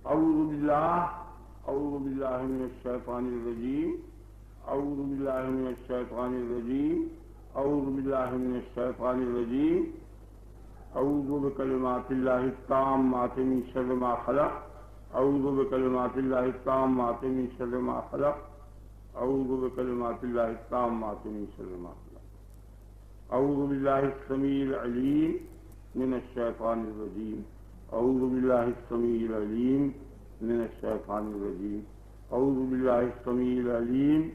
اعوذ باللہ من الشیطان الرجیم اعوذ باللہ من الشیطان الرجیم اعوذ باللہ من الشیطان الرجیم اعوذ بکلمات اللہ التامات من شر ما خلق اعوذ بکلمات اللہ التامات من شر ما خلق اعوذ بکلمات اللہ التامات من شر ما خلق اعوذ باللہ السمیع العلیم من الشیطان الرجیم اعوذ باللہ السمیع العلیم من الشیطان الرجیم اعوذ باللہ السمیع العلیم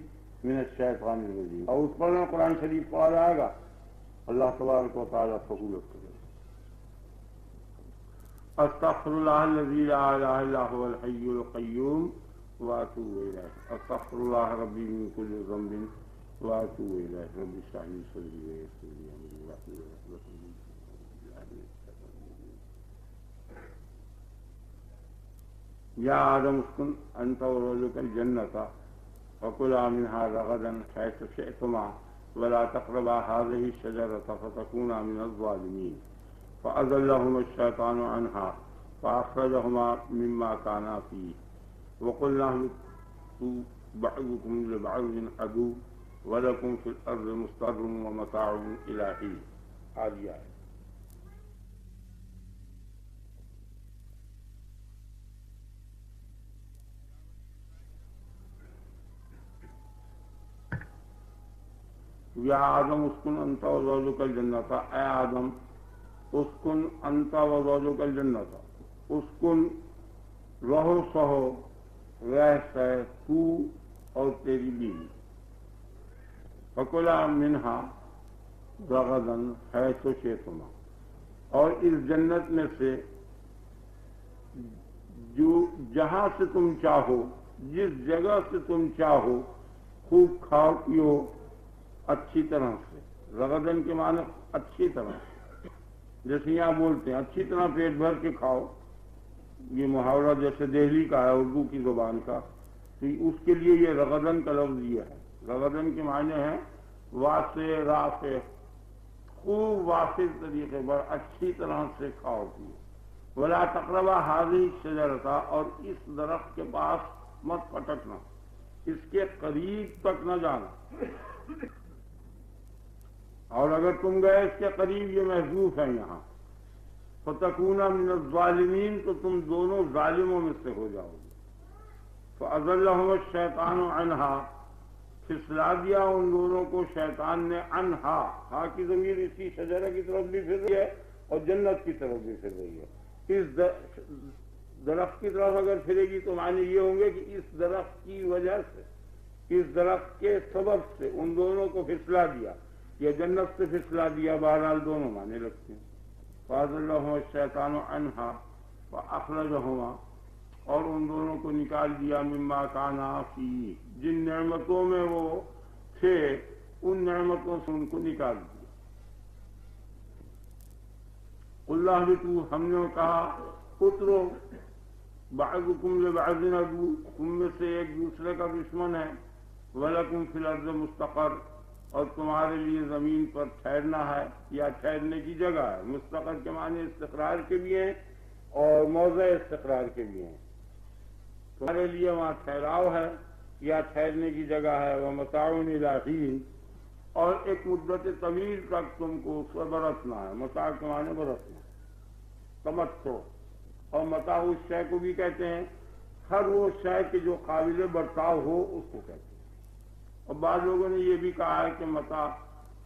من الشیطان الرجیم. اور اس پر قرآن شریف پڑھا جائے گا. اللہ تبارک و تعالیٰ قبول کرے. استغفر اللہ الذی لا الہ الا هو الحی القیوم واتوب الیہ. استغفر اللہ ربی من کل ذنب واتوب الیہ. رب اشرح لی صدری ویسر لی امری واحلل عقدۃ من یا آدم اسکن انت وزوجک الجنۃ فکلا منها رغدا حیث شئتما ولا تقربا هذه الشجرة فتكونا من الظالمين فأزلهما الشيطان عنها فأخرجهما مما كانا فيه وقلنا اهبطوا بعضكم لبعض عدو ولكم في الأرض مستقر ومتاع إلى حين. آدھی آیت. یا آدم اسکن انت وزوجک الجنۃ. اے آدم اسکن انت وزوجک الجنۃ. اسکن رہو سہو رہ سہ تو اور تیری بیوی. فکلا منہا رغدن حیث شئتما. اور اس جنت میں سے جو جہاں سے تم چاہو جس جگہ سے تم چاہو خوب کھاؤ پیو اچھی طرح سے. رغدن کے معنی اچھی طرح، جیسے یہاں بولتے ہیں اچھی طرح پیٹ بھر کے کھاؤ. یہ محاورہ جیسے دہلی کا ہے اردو کی زبان کا، تو اس کے لیے یہ رغدن کا لفظ یہ ہے. رغدن کے معنی ہے واسع رافع، خوب وافر طریقے پر اچھی طرح سے کھاؤ پیو. ولا تقربا هذه الشجرۃ. اور اس درخت کے پاس مت پٹکنا، اس کے قریب تک نہ جانا. اور اگر تم گئے اس کے قریب، یہ محذوف ہے یہاں، فتکونا من الظالمین، تو تم دونوں ظالموں میں سے ہو جاؤ گے. فأزلہما الشیطان عنہا، پھسلا دیا ان دونوں کو شیطان نے. عنہا، ہا کی ضمیر اسی شجرہ کی طرف بھی پھر رہی ہے اور جنت کی طرف بھی پھر رہی ہے. اس درخت کی طرف اگر پھرے گی تو معنی یہ ہوں گے کہ اس درخت کی وجہ سے، اس درخت کے سبب سے ان دونوں کو پھسلا دیا یا جنت سے پھسلا دیا. بہرحال دونوں معنی لگتے ہیں. فأزلہما الشیطان عنہا فأخرجہما، اور ان دونوں کو نکال دیا مما کانا فیہ، جن نعمتوں میں وہ تھے ان نعمتوں سے ان کو نکال دیا. قلنا اہبطوا، ہم نے کہا اترو، بعضکم لبعض عدو، تم میں سے ایک دوسرے کا دشمن ہے. وَلَكُمْ فِي الْأَرْضِ مُسْتَقَرٌّ، اور تمہارے لیے زمین پر ٹھہرنا ہے یا ٹھہرنے کی جگہ ہے. مستقر کے معنی استقرار کے بھی ہیں اور موضع استقرار کے بھی ہیں. تمہارے لیے وہاں ٹھہراؤ ہے یا ٹھہرنے کی جگہ ہے. وَمَتَاعٌ إِلَىٰ حِینٍ، اور ایک مدت طویل تک تم کو اس پر برتنا ہے. متاع کے معنی برتنا، تمتع. اور متاع اس شے کو بھی کہتے ہیں، ہر وہ شے کہ جو قابل برتاؤ ہو اس کو کہتے ہیں. اور بعض لوگوں نے یہ بھی کہا ہے کہ متاع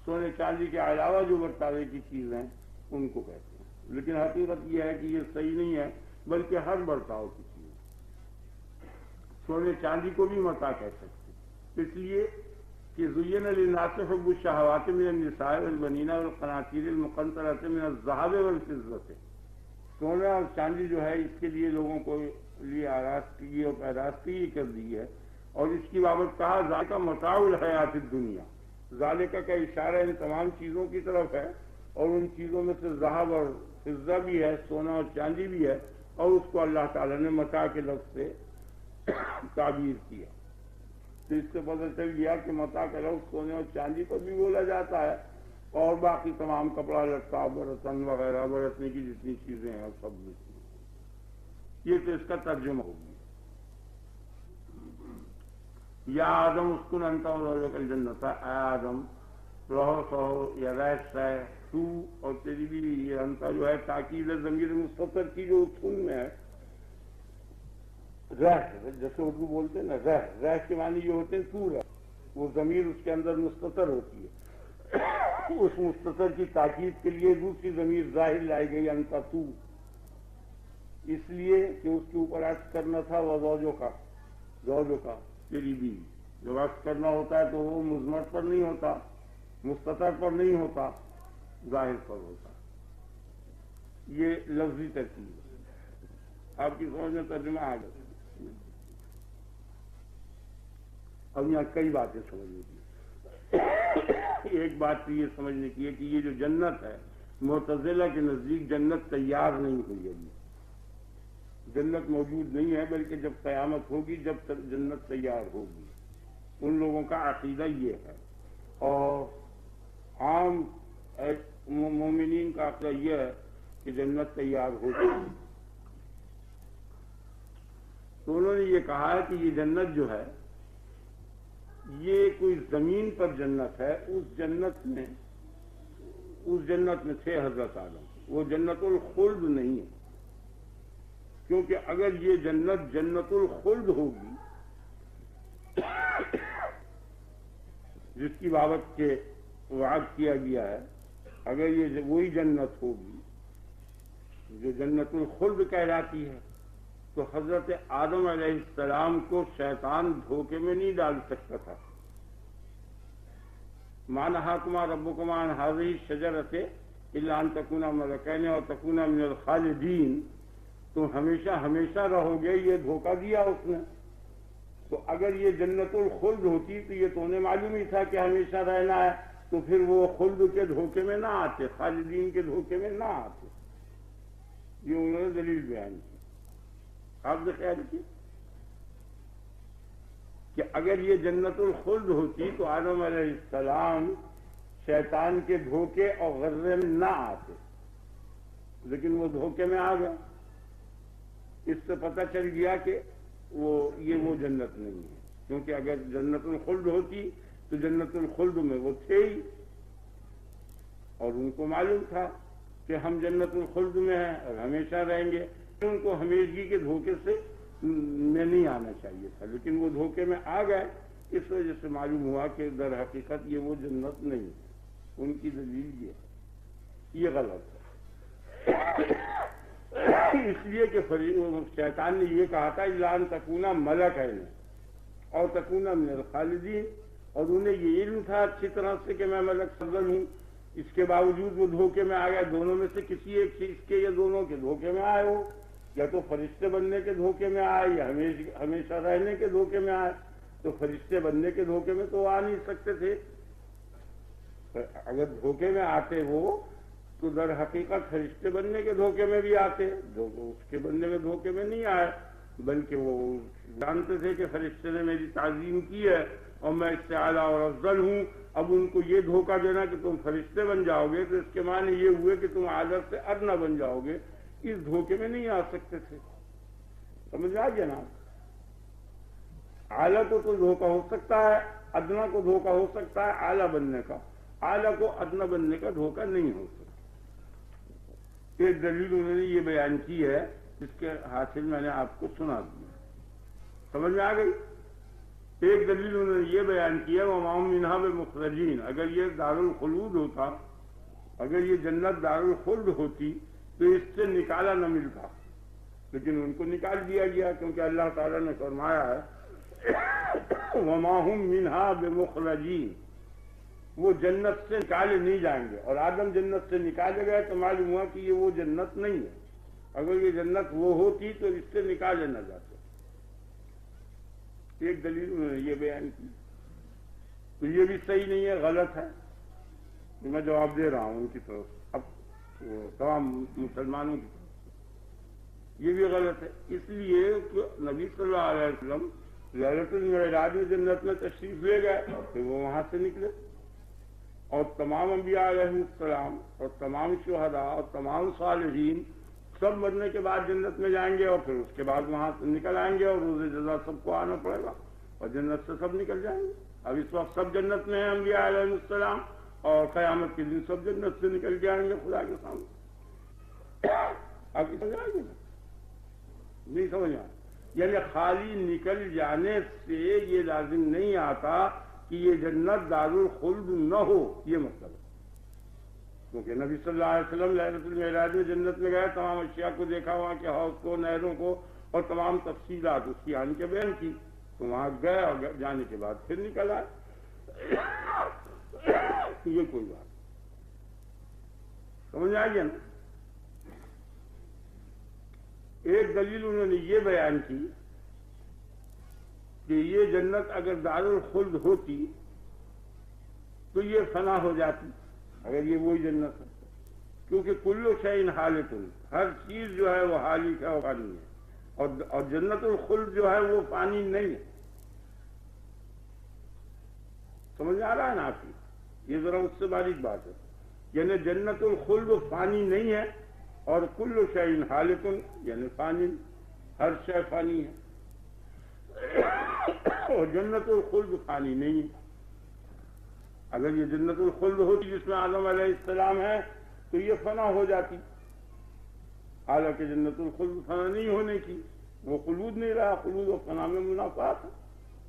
سونے چاندی کے علاوہ جو برتاوے کی چیز ہیں ان کو کہتے ہیں. لیکن حقیقت یہ ہے کہ یہ صحیح نہیں ہے، بلکہ ہر برتاؤ کی چیز. سونے چاندی کو بھی متاع کہہ سکتے ہیں، اس لیے کہ زین للناس حب الشہوات من النساء والبنین والقناطیر المقنطرۃ من الذہب والفضۃ. سونا اور چاندی جو ہے اس کے لیے لوگوں کو لیے آراستگی اور پیراستگی کر دی ہے. اور اس کی بابت کہا ذالک متاع الحیات الدنیا. ذالک کا اشارہ ان تمام چیزوں کی طرف ہے، اور ان چیزوں میں سے ذہب اور فضہ بھی ہے، سونا اور چاندی بھی ہے، اور اس کو اللہ تعالیٰ نے متاع کے لفظ سے تعبیر کیا. تو اس سے پتہ چل گیا کہ متاع کا لفظ سونے اور چاندی پر بھی بولا جاتا ہے، اور باقی تمام کپڑا لتا برتن وغیرہ برتنے کی جتنی چیزیں ہیں سب میں. یہ تو اس کا ترجمہ ہوگی. یا آدم اسکن انت وزوجک الجنۃ، اے آدم رہو سہو یا رہ تو اور تیری بیوی. یہ انت جو ہے تاکید ضمیر مستتر کی جو تھن میں ہے، رہ جیسے اردو بولتے ہیں نا، رہ کے معنی یہ ہوتے ہیں تو رہ، وہ ضمیر اس کے اندر مستتر ہوتی ہے. اس مستتر کی تاکید کے لیے دوسری ضمیر ظاہر لائی گئی انت تو، اس لیے کہ اس کے اوپر عطف کرنا تھا وزوجوں کا تیری بیوی. جب عطف کرنا ہوتا ہے تو وہ مضمر پر نہیں ہوتا، مستتر پر نہیں ہوتا، ظاہر پر ہوتا. یہ لفظی ترکیب ہے. آپ کی سمجھ میں ترجمہ آ گیا. اب یہاں کئی باتیں سمجھنے کی. ایک بات تو یہ سمجھنے کی ہے کہ یہ جو جنت ہے، معتزلہ کے نزدیک جنت تیار نہیں ہوئی ابھی. جنت موجود نہیں ہے، بلکہ جب قیامت ہوگی جب تک جنت تیار ہوگی. ان لوگوں کا عقیدہ یہ ہے، اور عام مومنین کا عقیدہ یہ ہے کہ جنت تیار ہوگی. تو انہوں نے یہ کہا ہے کہ یہ جنت جو ہے یہ کوئی زمین پر جنت ہے. اس جنت میں تھے حضرت آدم. وہ جنت الخلد نہیں ہے، کیونکہ اگر یہ جنت الخلد ہوگی جس کی بابت کے وعد کیا گیا ہے، اگر یہ وہی جنت ہوگی جو جنت الخلد کہلاتی ہے، تو حضرت آدم علیہ السلام کو شیطان دھوکے میں نہیں ڈال سکتا تھا. ما نہاکما ربکما عن ہذہ الشجرۃ الا ان تکونا ملکین اور تکونا من الخالدین، تم ہمیشہ رہو گے، یہ دھوکہ دیا اس نے. تو اگر یہ جنت الخلد ہوتی تو یہ تو انہیں معلوم ہی تھا کہ ہمیشہ رہنا ہے، تو پھر وہ خلد کے دھوکے میں نہ آتے، خالدین کے دھوکے میں نہ آتے. یہ انہوں نے دلیل بیان کی. آپ نے خیال کی کہ اگر یہ جنت الخلد ہوتی تو آدم علیہ السلام شیطان کے دھوکے اور غرے میں نہ آتے، لیکن وہ دھوکے میں آ گئے. اس سے پتہ چل گیا کہ وہ جنت نہیں ہے، کیونکہ اگر جنت الخلد ہوتی تو جنت الخلد میں وہ تھے ہی، اور ان کو معلوم تھا کہ ہم جنت الخلد میں ہیں اور ہمیشہ رہیں گے. ان کو ہمیشگی کے دھوکے سے میں نہیں آنا چاہیے تھا، لیکن وہ دھوکے میں آ گئے. اس وجہ سے معلوم ہوا کہ در حقیقت یہ وہ جنت نہیں ہے. ان کی دلیل یہ غلط ہے. اس لیے کہ شیطان نے یہ کہا تھا الا ان تکونا ملکین اور تکونا من الخالدین، اور انہیں یہ علم تھا اچھی طرح سے کہ میں ملک فضل ہوں. اس کے باوجود وہ دھوکے میں آ گئے. دونوں میں سے کسی ایک چیز کے یا دونوں کے دھوکے میں آئے ہو، یا تو فرشتے بننے کے دھوکے میں آئے یا ہمیشہ رہنے کے دھوکے میں آئے. تو فرشتے بننے کے دھوکے میں تو آ نہیں سکتے تھے. اگر دھوکے میں آتے وہ تو در حقیقت فرشتے بننے کے دھوکے میں بھی آتے، جو اس کے بننے کے دھوکے میں نہیں آئے، بلکہ وہ جانتے تھے کہ فرشتے نے میری تعظیم کی ہے اور میں اس سے اعلیٰ اور افضل ہوں. اب ان کو یہ دھوکہ دینا کہ تم فرشتے بن جاؤ گے تو اس کے معنی یہ ہوئے کہ تم اعلیٰ سے ادنا بن جاؤ گے. اس دھوکے میں نہیں آ سکتے تھے. سمجھ آ گیا نا؟ اعلیٰ کو تو دھوکہ ہو سکتا ہے، ادنا کو دھوکہ ہو سکتا ہے اعلیٰ بننے کا، اعلیٰ کو ادنا بننے کا دھوکہ نہیں ہو سکتا. ایک دلیل انہوں نے یہ بیان کی ہے جس کے حاصل میں نے آپ کو سنا دیا. سمجھ میں آ گئی؟ ایک دلیل انہوں نے یہ بیان کی ہے وَمَا هُم مِنْهَا بِمُخْرَجِينَ. اگر یہ دارالخلود ہوتا، اگر یہ جنت دارالخلد ہوتی تو اس سے نکالا نہ ملتا، لیکن ان کو نکال دیا گیا، کیونکہ اللہ تعالیٰ نے فرمایا ہے وَمَا هُم مِنْهَا بِمُخْرَجِينَ، وہ جنت سے نکالے نہیں جائیں گے. اور آدم جنت سے نکالے گئے تو معلوم ہوا کہ یہ وہ جنت نہیں ہے. اگر یہ جنت وہ ہوتی تو اس سے نکالے نہ جاتے. ایک دلیل انہوں نے یہ بیان کی. تو یہ بھی صحیح نہیں ہے، غلط ہے. میں جواب دے رہا ہوں ان کی طرف، اب تمام مسلمانوں کی طرف. یہ بھی غلط ہے، اس لیے کہ نبی صلی اللہ علیہ وسلم لیلۃ المعراج میں جنت میں تشریف لے گئے اور پھر وہ وہاں سے نکلے، اور تمام انبیاء علیہ السلام اور تمام شہداء اور تمام صالحین سب مرنے کے بعد جنت میں جائیں گے اور پھر اس کے بعد وہاں سے نکل آئیں گے اور روز جزا سب کو آنا پڑے گا اور جنت سے سب نکل جائیں گے. اب اس وقت سب جنت میں ہیں انبیاء علیہ السلام اور قیامت کے دن سب جنت سے نکل کے آئیں گے خدا کے سامنے. اب سمجھ آئے گی نہیں سمجھ آئے؟ یعنی خالی نکل جانے سے یہ لازم نہیں آتا کہ یہ جنت دارالخلد نہ ہو، یہ مطلب ہے. کیونکہ نبی صلی اللہ علیہ وسلم لیلۃ المعراج میں جنت میں گئے، تمام اشیاء کو دیکھا، وہاں کے حوض کو، نہروں کو اور تمام تفصیلات اس کی آن کے بیان کی، تو وہاں گئے اور جانے کے بعد پھر نکل آئے. یہ کوئی بات سمجھ آئے گی نا؟ ایک دلیل انہوں نے یہ بیان کی کہ یہ جنت اگر دارالخلد ہوتی تو یہ فنا ہو جاتی اگر یہ وہی جنت ہے، کیونکہ کل شیء حالق، ہر چیز جو ہے وہ حالق ہے اور فانی ہے، اور جنت الخلد جو ہے وہ فانی نہیں ہے. سمجھ آ رہا ہے نا آپ کی؟ یہ ذرا اس سے باریک بات ہے. یعنی جنت الخلد فانی نہیں ہے اور کل شیء حالق یعنی فانی، ہر شے فانی ہے، اور جنت الخلد فانی نہیں ہے. اگر یہ جنت الخلد ہوتی جس میں آدم علیہ السلام ہے تو یہ فنا ہو جاتی، حالانکہ جنت الخلد فنا نہیں ہونے کی، وہ خلود نہیں رہا. خلود و فنا میں منافات ہے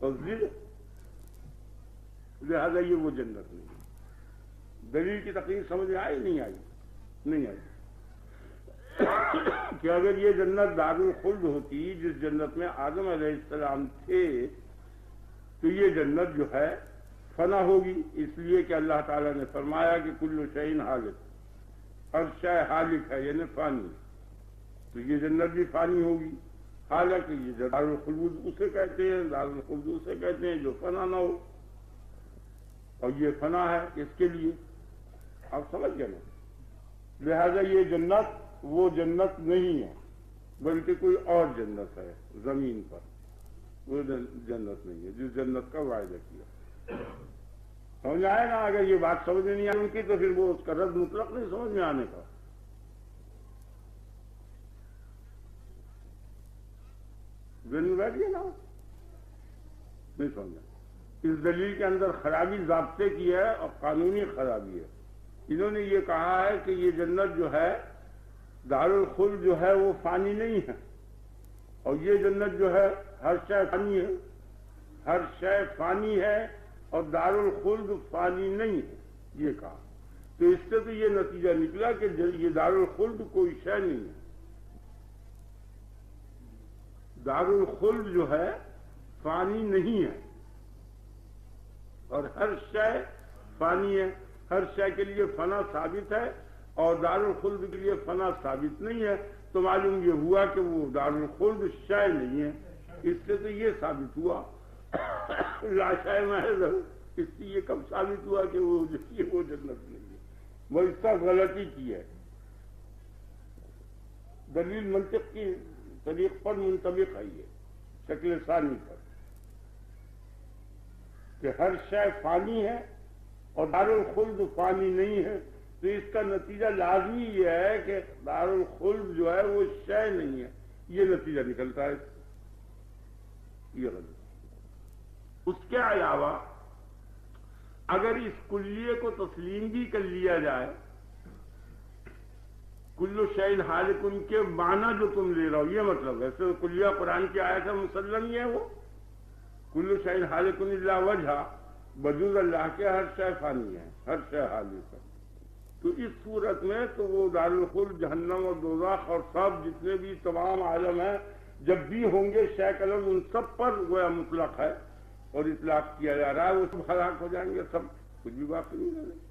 اور ضد، لہذا یہ وہ جنت نہیں. دلیل کی تقریر سمجھ میں آئی نہیں آئی؟ نہیں آئی. کہ اگر یہ جنت دارالخلد ہوتی جس جنت میں آدم علیہ السلام تھے تو یہ جنت جو ہے فنا ہوگی، اس لیے کہ اللہ تعالیٰ نے فرمایا کہ کل شیء حالق، ہر شے حالق ہے یعنی فانی، تو یہ جنت بھی فانی ہوگی. حالانکہ یہ دارالخلود اسے کہتے ہیں، دارالخلود اسے کہتے ہیں جو فنا نہ ہو، اور یہ فنا ہے اس کے لیے. آپ سمجھ گئے نا؟ لہذا یہ جنت وہ جنت نہیں ہے بلکہ کوئی اور جنت ہے زمین پر، وہ جنت نہیں ہے جس جنت کا وعدہ کیا. سمجھ آئے نا؟ اگر یہ بات سمجھ میں نہیں آئی ان کی تو پھر وہ اس کا رد مطلق نہیں سمجھ میں آنے کا. ذہن میں بیٹھ گیا نا؟ نہیں سمجھا؟ اس دلیل کے اندر خرابی ضابطے کی ہے اور قانونی خرابی ہے. انہوں نے یہ کہا ہے کہ یہ جنت جو ہے دارالخلد جو ہے وہ فانی نہیں ہے، اور یہ جنت جو ہے ہر شے فانی ہے، ہر شے فانی ہے اور دارالخلد فانی نہیں ہے، یہ کہا. تو اس سے تو یہ نتیجہ نکلا کہ یہ دارالخلد کوئی شے نہیں ہے. دارالخلد جو ہے فانی نہیں ہے اور ہر شے فانی ہے. ہر شے کے لیے فنا ثابت ہے اور دارالخلد کے لیے فنا ثابت نہیں ہے. تو معلوم یہ ہوا کہ وہ دارالخلد شے نہیں ہے. اس سے تو یہ ثابت ہوا لا شے محض، اس سے یہ کب ثابت ہوا کہ وہ جنت نہیں ہے. وہ اس کا غلطی کی ہے. دلیل منطق کی طریق پر منطبق ہے یہ شکل ثانی پر کہ ہر شے فانی ہے اور دارالخلد فانی نہیں ہے. تو اس کا نتیجہ لازمی یہ ہے کہ دارالخلد جو ہے وہ شے نہیں ہے. یہ نتیجہ نکلتا ہے. یہ غلط. اس کے علاوہ اگر اس کلیے کو تسلیم بھی کر لیا جائے، کل شیء حالق ان کے معنی جو تم لے رہا ہو یہ مطلب ہے. تو کلیہ قرآن کی آیت ہے مسلم ہی ہے، وہ کل شیء حالق الا وجہ، بجوز اللہ کے ہر شے فانی ہے، ہر شے حالق ہے. تو اس صورت میں تو وہ دارالخلد، جہنم اور دوزخ اور سب جتنے بھی تمام عالم ہیں جب بھی ہوں گے شے قلم ان سب پر گویا مطلق ہے اور اطلاق کیا جا رہا ہے. وہ سب ہلاک ہو جائیں گے، سب کچھ بھی باقی نہیں رہے،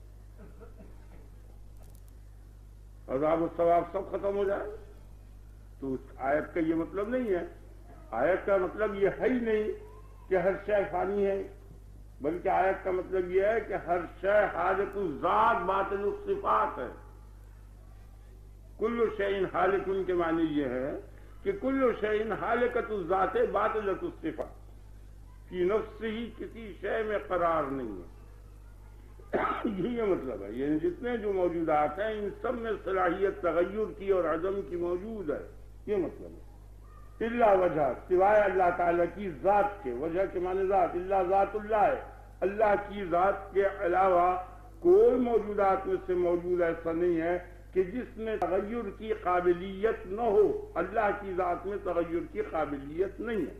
عذاب و ثواب سب ختم ہو جائے. تو اس آیت کا یہ مطلب نہیں ہے. آیت کا مطلب یہ ہے ہی نہیں کہ ہر شے فانی ہے، بلکہ آیت کا مطلب یہ ہے کہ ہر شے حالق الذات باطل الصفات ہے. کل شیء حالق کے معنی یہ ہے کہ کل شیء حالقۃ الذات باطلۃ الصفات، کی نفس ہی کسی شے میں قرار نہیں ہے. یہ مطلب ہے، یعنی جتنے جو موجودات ہیں ان سب میں صلاحیت تغیر کی اور عدم کی موجود ہے، یہ مطلب ہے۔ الا وجہ، سوائے اللہ تعالیٰ کی ذات کے، وجہ کے معنی ذات، اللہ ذات اللہ ہے، اللہ کی ذات کے علاوہ کوئی موجودات میں سے موجود ایسا نہیں ہے کہ جس میں تغیر کی قابلیت نہ ہو۔ اللہ کی ذات میں تغیر کی قابلیت نہیں ہے۔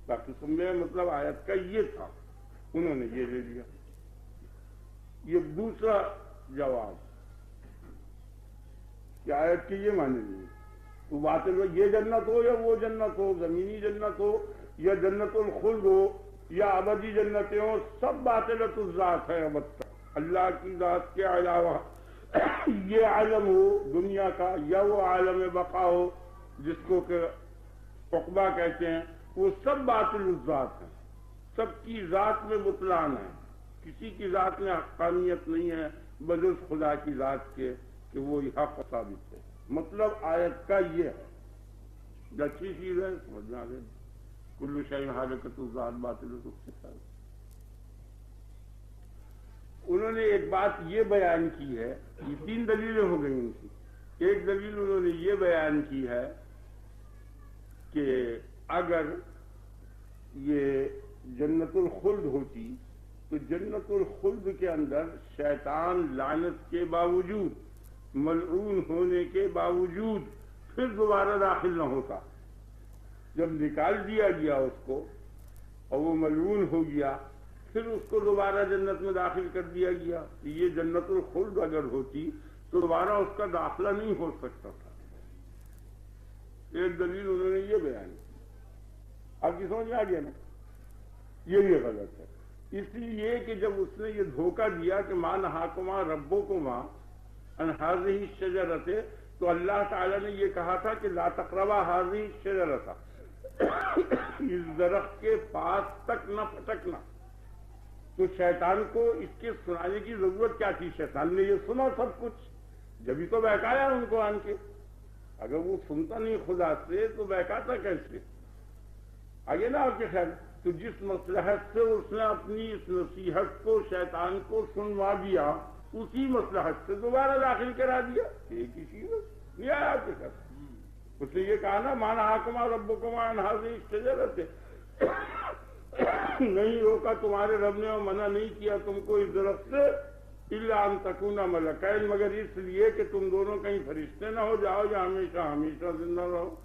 باقی سمجھے مطلب آیت کا یہ تھا، انہوں نے یہ لے لیا۔ یہ دوسرا جواب کہ آیت کے یہ معنی نہیں تو باطل یہ جنت ہو یا وہ جنت ہو، زمینی جنت ہو یا جنت الخلد ہو یا ابدی جنتیں ہوں، سب باطلۃ الذات ہے ابد تک۔ اللہ کی ذات کے علاوہ یہ عالم ہو دنیا کا یا وہ عالم بقا ہو جس کو کہ عقبہ کہتے ہیں، وہ سب باطل الذات ہیں، سب کی ذات میں بطلان ہے۔ کسی کی ذات میں حقانیت نہیں ہے بجز خدا کی ذات کے کہ وہ حق ثابت ہے۔ مطلب آیت کا یہ ہے، اچھی چیز ہے، سمجھ میں آ گئی۔ کل شیء حالکۃ الذات باطلۃ الصفات۔ انہوں نے ایک بات یہ بیان کی ہے، یہ تین دلیلیں ہو گئی ان کی۔ ایک دلیل انہوں نے یہ بیان کی ہے کہ اگر یہ جنت الخلد ہوتی تو جنت الخلد کے اندر شیطان لعنت کے باوجود، ملعون ہونے کے باوجود پھر دوبارہ داخل نہ ہوتا۔ جب نکال دیا گیا اس کو اور وہ ملعون ہو گیا، پھر اس کو دوبارہ جنت میں داخل کر دیا گیا۔ یہ جنت الخلد اگر ہوتی تو دوبارہ اس کا داخلہ نہیں ہو سکتا تھا۔ ایک دلیل انہوں نے یہ بیان کی، آپ کی سمجھ میں آ گیا نا؟ یہ بھی غلط ہے، اس لیے کہ جب اس نے یہ دھوکہ دیا کہ مَا نَہَاكُمَا رَبُّكُمَا عَنْ هَٰذِهِ الشَّجَرَةِ، تو اللہ تعالیٰ نے یہ کہا تھا کہ لَا تَقْرَبَا هَٰذِهِ الشَّجَرَةَ، اس درخت کے پاس تک نہ پھٹکنا۔ تو شیطان کو اس کے سنانے کی ضرورت کیا تھی؟ شیطان نے یہ سنا سب کچھ، جبھی تو بہکایا ان کو آن کے۔ اگر وہ سنتا نہیں خدا سے تو بہکاتا کیسے؟ آگے نا آپ کے خیال، تو جس مصلحت سے اس نے اپنی اس نصیحت کو شیطان کو سنوا دیا، اسی مصلحت سے دوبارہ داخل کرا دیا۔ ایک ہی چیز نہیں آیا آپ کے خیال؟ اس نے یہ کہا نا مَا نَہَاكُمَا رَبُّكُمَا عَنْ هَٰذِهِ الشَّجَرَةِ، نہیں روکا تمہارے رب نے اور منع نہیں کیا تم کو اس درخت سے، إِلَّا أَن تَكُونَا مَلَكَيْنِ، مگر اس لیے کہ تم دونوں کہیں فرشتے نہ ہو جاؤ یا ہمیشہ ہمیشہ زندہ رہو۔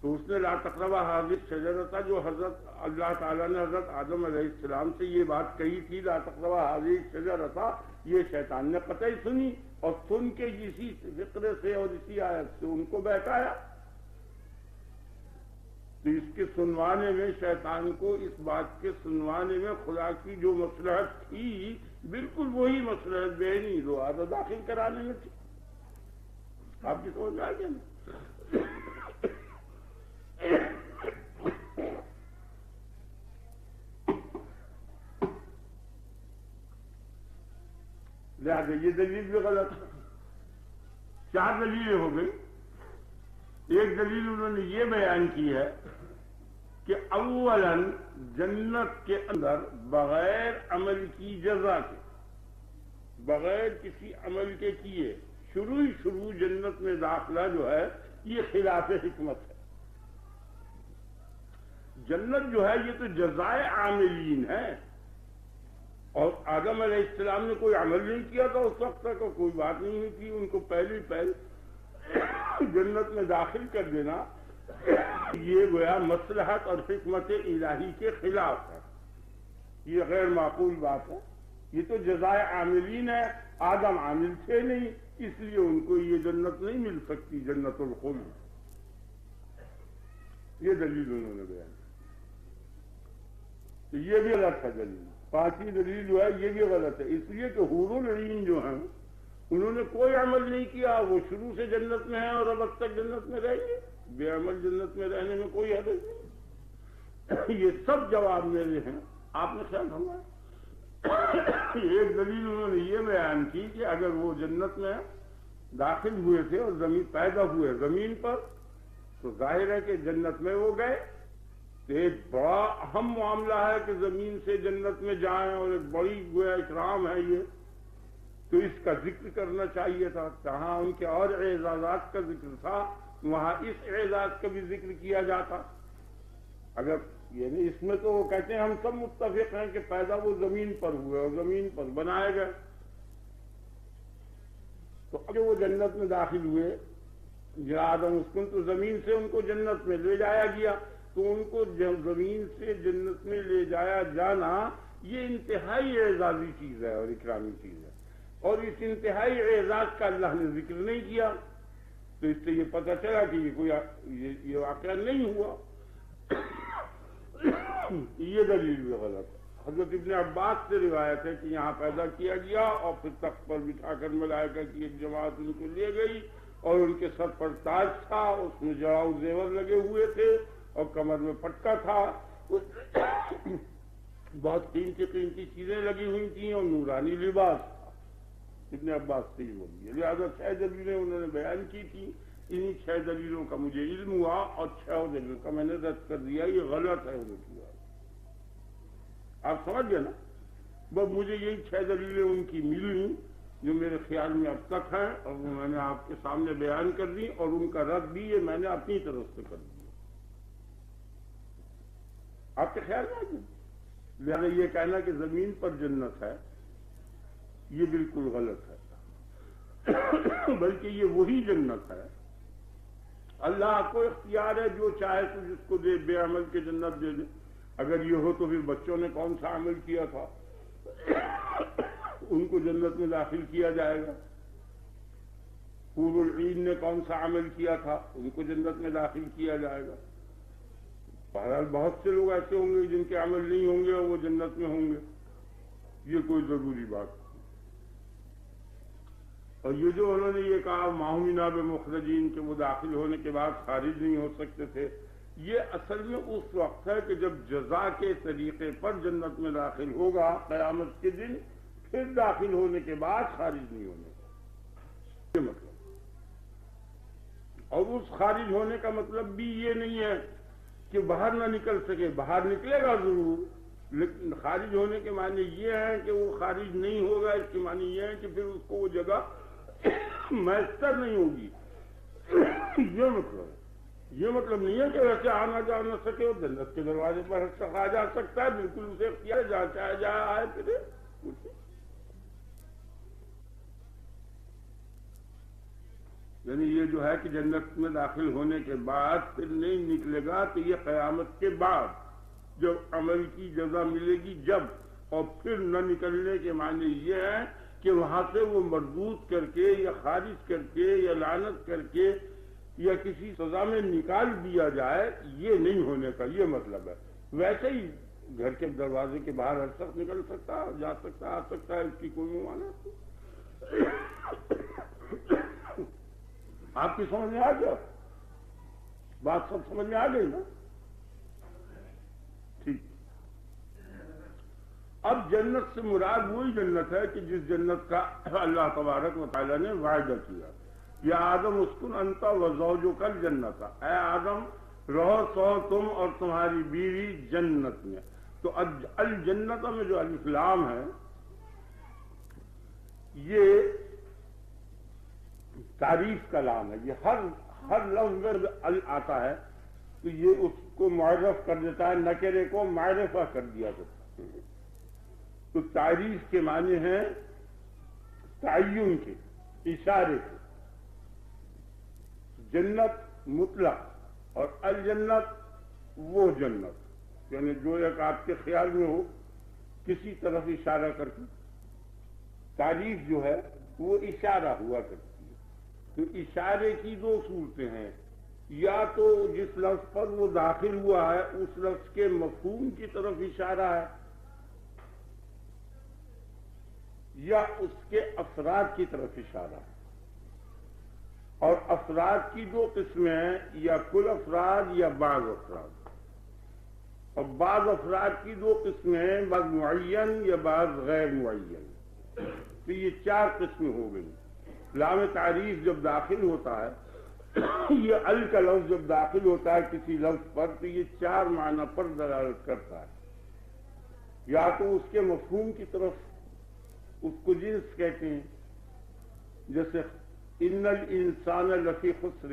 تو اس نے لا تقربا هذه الشجرة، جو حضرت اللہ تعالیٰ نے حضرت آدم علیہ السلام سے یہ بات کہی تھی لا تقربا هذه الشجرة، یہ شیطان نے قطعی سنی اور سن کے اسی فقرے سے اور اسی آیت سے ان کو بہکایا۔ تو اس کے سنوانے میں، شیطان کو اس بات کے سنوانے میں خدا کی جو مصلحت تھی بالکل وہی مصلحت بینی دوبارہ داخل کرانے میں تھی۔ آپ کی سمجھ آ گیا نا؟ لہذا یہ دلیل بھی غلط ہے۔ چار دلیلیں ہو گئی۔ ایک دلیل انہوں نے یہ بیان کی ہے کہ اولاً جنت کے اندر بغیر عمل کی جزا کے، بغیر کسی عمل کے کیے شروع جنت میں داخلہ جو ہے یہ خلاف حکمت ہے۔ جنت جو ہے یہ تو جزائے عاملین ہے، اور آدم علیہ السلام نے کوئی عمل نہیں کیا تھا اس وقت تک، اور کوئی بات نہیں ہوئی تھی، ان کو پہلی جنت میں داخل کر دینا یہ گویا مصلحت اور حکمت الہی کے خلاف ہے، یہ غیر معقول بات ہے۔ یہ تو جزائے عاملین ہے، آدم عامل تھے نہیں، اس لیے ان کو یہ جنت نہیں مل سکتی، جنت الخلد۔ یہ دلیل انہوں نے بیان کی، تو یہ بھی غلط ہے دلیل۔ پانچویں دلیل جو ہے یہ بھی غلط ہے، اس لیے کہ حور العین جو ہیں انہوں نے کوئی عمل نہیں کیا، وہ شروع سے جنت میں ہیں اور اب تک جنت میں رہیں گے، بے عمل جنت میں رہنے میں کوئی حرج نہیں۔ یہ سب جواب میرے ہیں، آپ نے خیال فرمایا۔ ایک دلیل انہوں نے یہ بیان کی کہ اگر وہ جنت میں داخل ہوئے تھے اور زمین پیدا ہوئے زمین پر، تو ظاہر ہے کہ جنت میں وہ گئے، تو ایک بڑا اہم معاملہ ہے کہ زمین سے جنت میں جائیں، اور ایک بڑی گویا اکرام ہے یہ، تو اس کا ذکر کرنا چاہیے تھا۔ جہاں ان کے اور اعزازات کا ذکر تھا وہاں اس اعزاز کا بھی ذکر کیا جاتا۔ اگر یعنی اس میں تو وہ کہتے ہیں ہم سب متفق ہیں کہ پیدا وہ زمین پر ہوئے اور زمین پر بنائے گئے، تو اگر وہ جنت میں داخل ہوئے یا آدم اسکن، تو زمین سے ان کو جنت میں لے جایا گیا، تو ان کو زمین سے جنت میں لے جایا جانا یہ انتہائی اعزازی چیز ہے اور اکرامی چیز ہے، اور اس انتہائی اعزاز کا اللہ نے ذکر نہیں کیا، تو اس سے یہ پتہ چلا کہ یہ کوئی یہ واقعہ نہیں ہوا۔ یہ دلیل بھی غلط ہے۔ حضرت ابن عباس سے روایت ہے کہ یہاں پیدا کیا گیا اور پھر تخت پر بٹھا کر ملائکہ کی ایک جماعت ان کو لے گئی، اور ان کے سر پر تاج تھا، اس میں جڑاؤ زیور لگے ہوئے تھے اور کمر میں پٹکا تھا، بہت قیمتی قیمتی چیزیں لگی ہوئی تھیں اور نورانی لباس تھا۔ ابن عباس سے ہی بولی ہے، لہٰذا 6 دلیلیں انہوں نے بیان کی تھی، انہی 6 دلیلوں کا مجھے علم ہوا اور 6 دلیلوں کا میں نے رد کر دیا، یہ غلط ہے انہوں کی بات۔ آپ سمجھ گئے نا؟ بس مجھے یہی 6 دلیلیں ان کی ملی جو میرے خیال میں اب تک ہیں، اور وہ میں نے آپ کے سامنے بیان کر دی، اور ان کا رد بھی یہ میں نے اپنی طرف سے کر دیا۔ آپ کے خیال میں لہٰذا یہ کہنا کہ زمین پر جنت ہے یہ بالکل غلط ہے، بلکہ یہ وہی جنت ہے۔ اللہ کو اختیار ہے، جو چاہے تو جس کو دے، بے عمل کے جنت دے دے۔ اگر یہ ہو تو پھر بچوں نے کون سا عمل کیا تھا، ان کو جنت میں داخل کیا جائے گا۔ حور العین نے کون سا عمل کیا تھا، ان کو جنت میں داخل کیا جائے گا۔ بہرحال بہت سے لوگ ایسے ہوں گے جن کے عمل نہیں ہوں گے اور وہ جنت میں ہوں گے، یہ کوئی ضروری بات نہیں۔ اور یہ جو انہوں نے یہ کہا ماہوینا بمخرجین کہ وہ داخل ہونے کے بعد خارج نہیں ہو سکتے تھے، یہ اصل میں اس وقت ہے کہ جب جزا کے طریقے پر جنت میں داخل ہوگا قیامت کے دن، پھر داخل ہونے کے بعد خارج نہیں ہونے کا یہ مطلب۔ اور اس خارج ہونے کا مطلب بھی یہ نہیں ہے کہ باہر نہ نکل سکے، باہر نکلے گا ضرور، لیکن خارج ہونے کے معنی یہ ہے کہ وہ خارج نہیں ہوگا، اس کے معنی یہ ہے کہ پھر اس کو وہ جگہ میسر نہیں ہوگی، یہ مطلب ہے۔ یہ مطلب نہیں ہے کہ ویسے آنا جا نہ سکے، اور جنت کے دروازے پر ہر شخص آ جا سکتا ہے، بالکل اسے اختیار جہاں چاہے جائے آئے پھرے۔ یعنی یہ جو ہے کہ جنت میں داخل ہونے کے بعد پھر نہیں نکلے گا، تو یہ قیامت کے بعد جب عمل کی جزا ملے گی جب، اور پھر نہ نکلنے کے معنی یہ ہے کہ وہاں سے وہ مردود کر کے یا خارج کر کے یا لعنت کر کے یا کسی سزا میں نکال دیا جائے، یہ نہیں ہونے کا یہ مطلب ہے۔ ویسے ہی گھر کے دروازے کے باہر ہر شخص نکل سکتا ہے، جا سکتا ہے، آ سکتا ہے، اس کی کوئی ممانعت نہیں۔ آپ کی سمجھ میں آ گیا؟ بات سب سمجھ میں آ گئی نا؟ ٹھیک۔ اب جنت سے مراد وہی جنت ہے کہ جس جنت کا اللہ تبارک و تعالیٰ نے وعدہ کیا، یا آدم اسکن انت وزوجک الجنت، اے آدم رہو سو تم اور تمہاری بیوی جنت میں۔ تو الجنت میں جو الف لام ہے یہ تعریف کا لام ہے، یہ ہر لفظ میں ال آتا ہے تو یہ اس کو معرف کر دیتا ہے، نکرے کو معرفہ کر دیا جاتا ہے۔ تو تعریف کے معنی ہیں تعین کے، اشارے کے۔ جنت مطلق اور الجنت وہ جنت، یعنی جو ایک آپ کے خیال میں ہو کسی طرف اشارہ کر کے۔ تعریف جو ہے وہ اشارہ ہوا کرتی ہے، تو اشارے کی 2 صورتیں ہیں، یا تو جس لفظ پر وہ داخل ہوا ہے اس لفظ کے مفہوم کی طرف اشارہ ہے، یا اس کے افراد کی طرف اشارہ ہے۔ اور افراد کی 2 قسمیں ہیں، یا کل افراد یا بعض افراد۔ اور بعض افراد کی 2 قسمیں ہیں، بعض معین یا بعض غیر معین۔ تو یہ 4 قسمیں ہو گئی۔ لام تعریف جب داخل ہوتا ہے یہ ال کا لفظ جب داخل ہوتا ہے کسی لفظ پر تو یہ 4 معنی پر دلالت کرتا ہے. یا تو اس کے مفہوم کی طرف اس کو جنس کہتے ہیں، جیسے ان الانسان لفی خسر،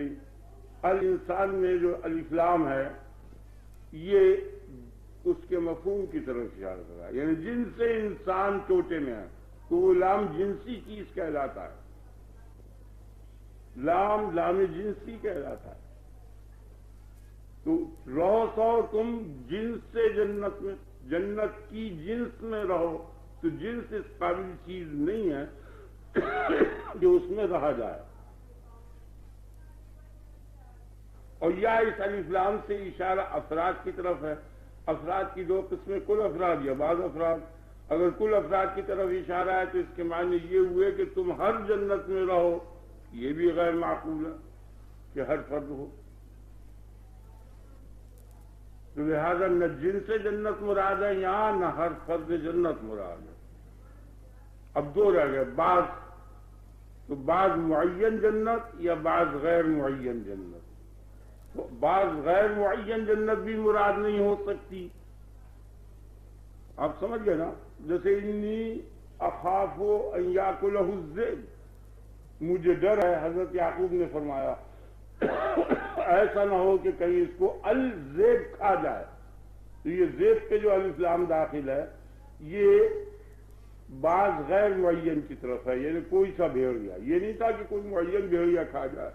الانسان میں جو الف لام ہے یہ اس کے مفہوم کی طرف اشارہ کر رہا ہے، یعنی جن سے انسان چوٹے میں ہے تو وہ لام جنسی چیز کہلاتا ہے، لام جنسی کہلاتا ہے. تو رہو سو تم جنس سے جنت میں، جنت کی جنس میں رہو، تو جنس اس قابل چیز نہیں ہے جو اس میں رہا جائے. اور یا اس الف لام سے اشارہ افراد کی طرف ہے. افراد کی 2 قسمیں، کل افراد یا بعض افراد. اگر کل افراد کی طرف اشارہ ہے تو اس کے معنی یہ ہوئے کہ تم ہر جنت میں رہو، یہ بھی غیر معقول ہے کہ ہر فرد ہو. تو لہذا نہ جن سے جنت مراد ہے یہاں، نہ ہر فرد جنت مراد ہے. اب 2 رہ گئے، بعض، تو بعض معین جنت یا بعض غیر معین جنت. تو بعض غیر معین جنت بھی مراد نہیں ہو سکتی. آپ سمجھ گئے نا؟ جیسے انی اخاف ان یاکلہ الذئب، مجھے ڈر ہے، حضرت یعقوب نے فرمایا ایسا نہ ہو کہ کہیں اس کو الذئب کھا جائے. تو یہ ذئب پہ جو الف لام داخل ہے یہ بعض غیر معین کی طرف ہے، یعنی کوئی سا بھیڑیا. یہ نہیں تھا کہ کوئی معین بھیڑیا کھا جائے،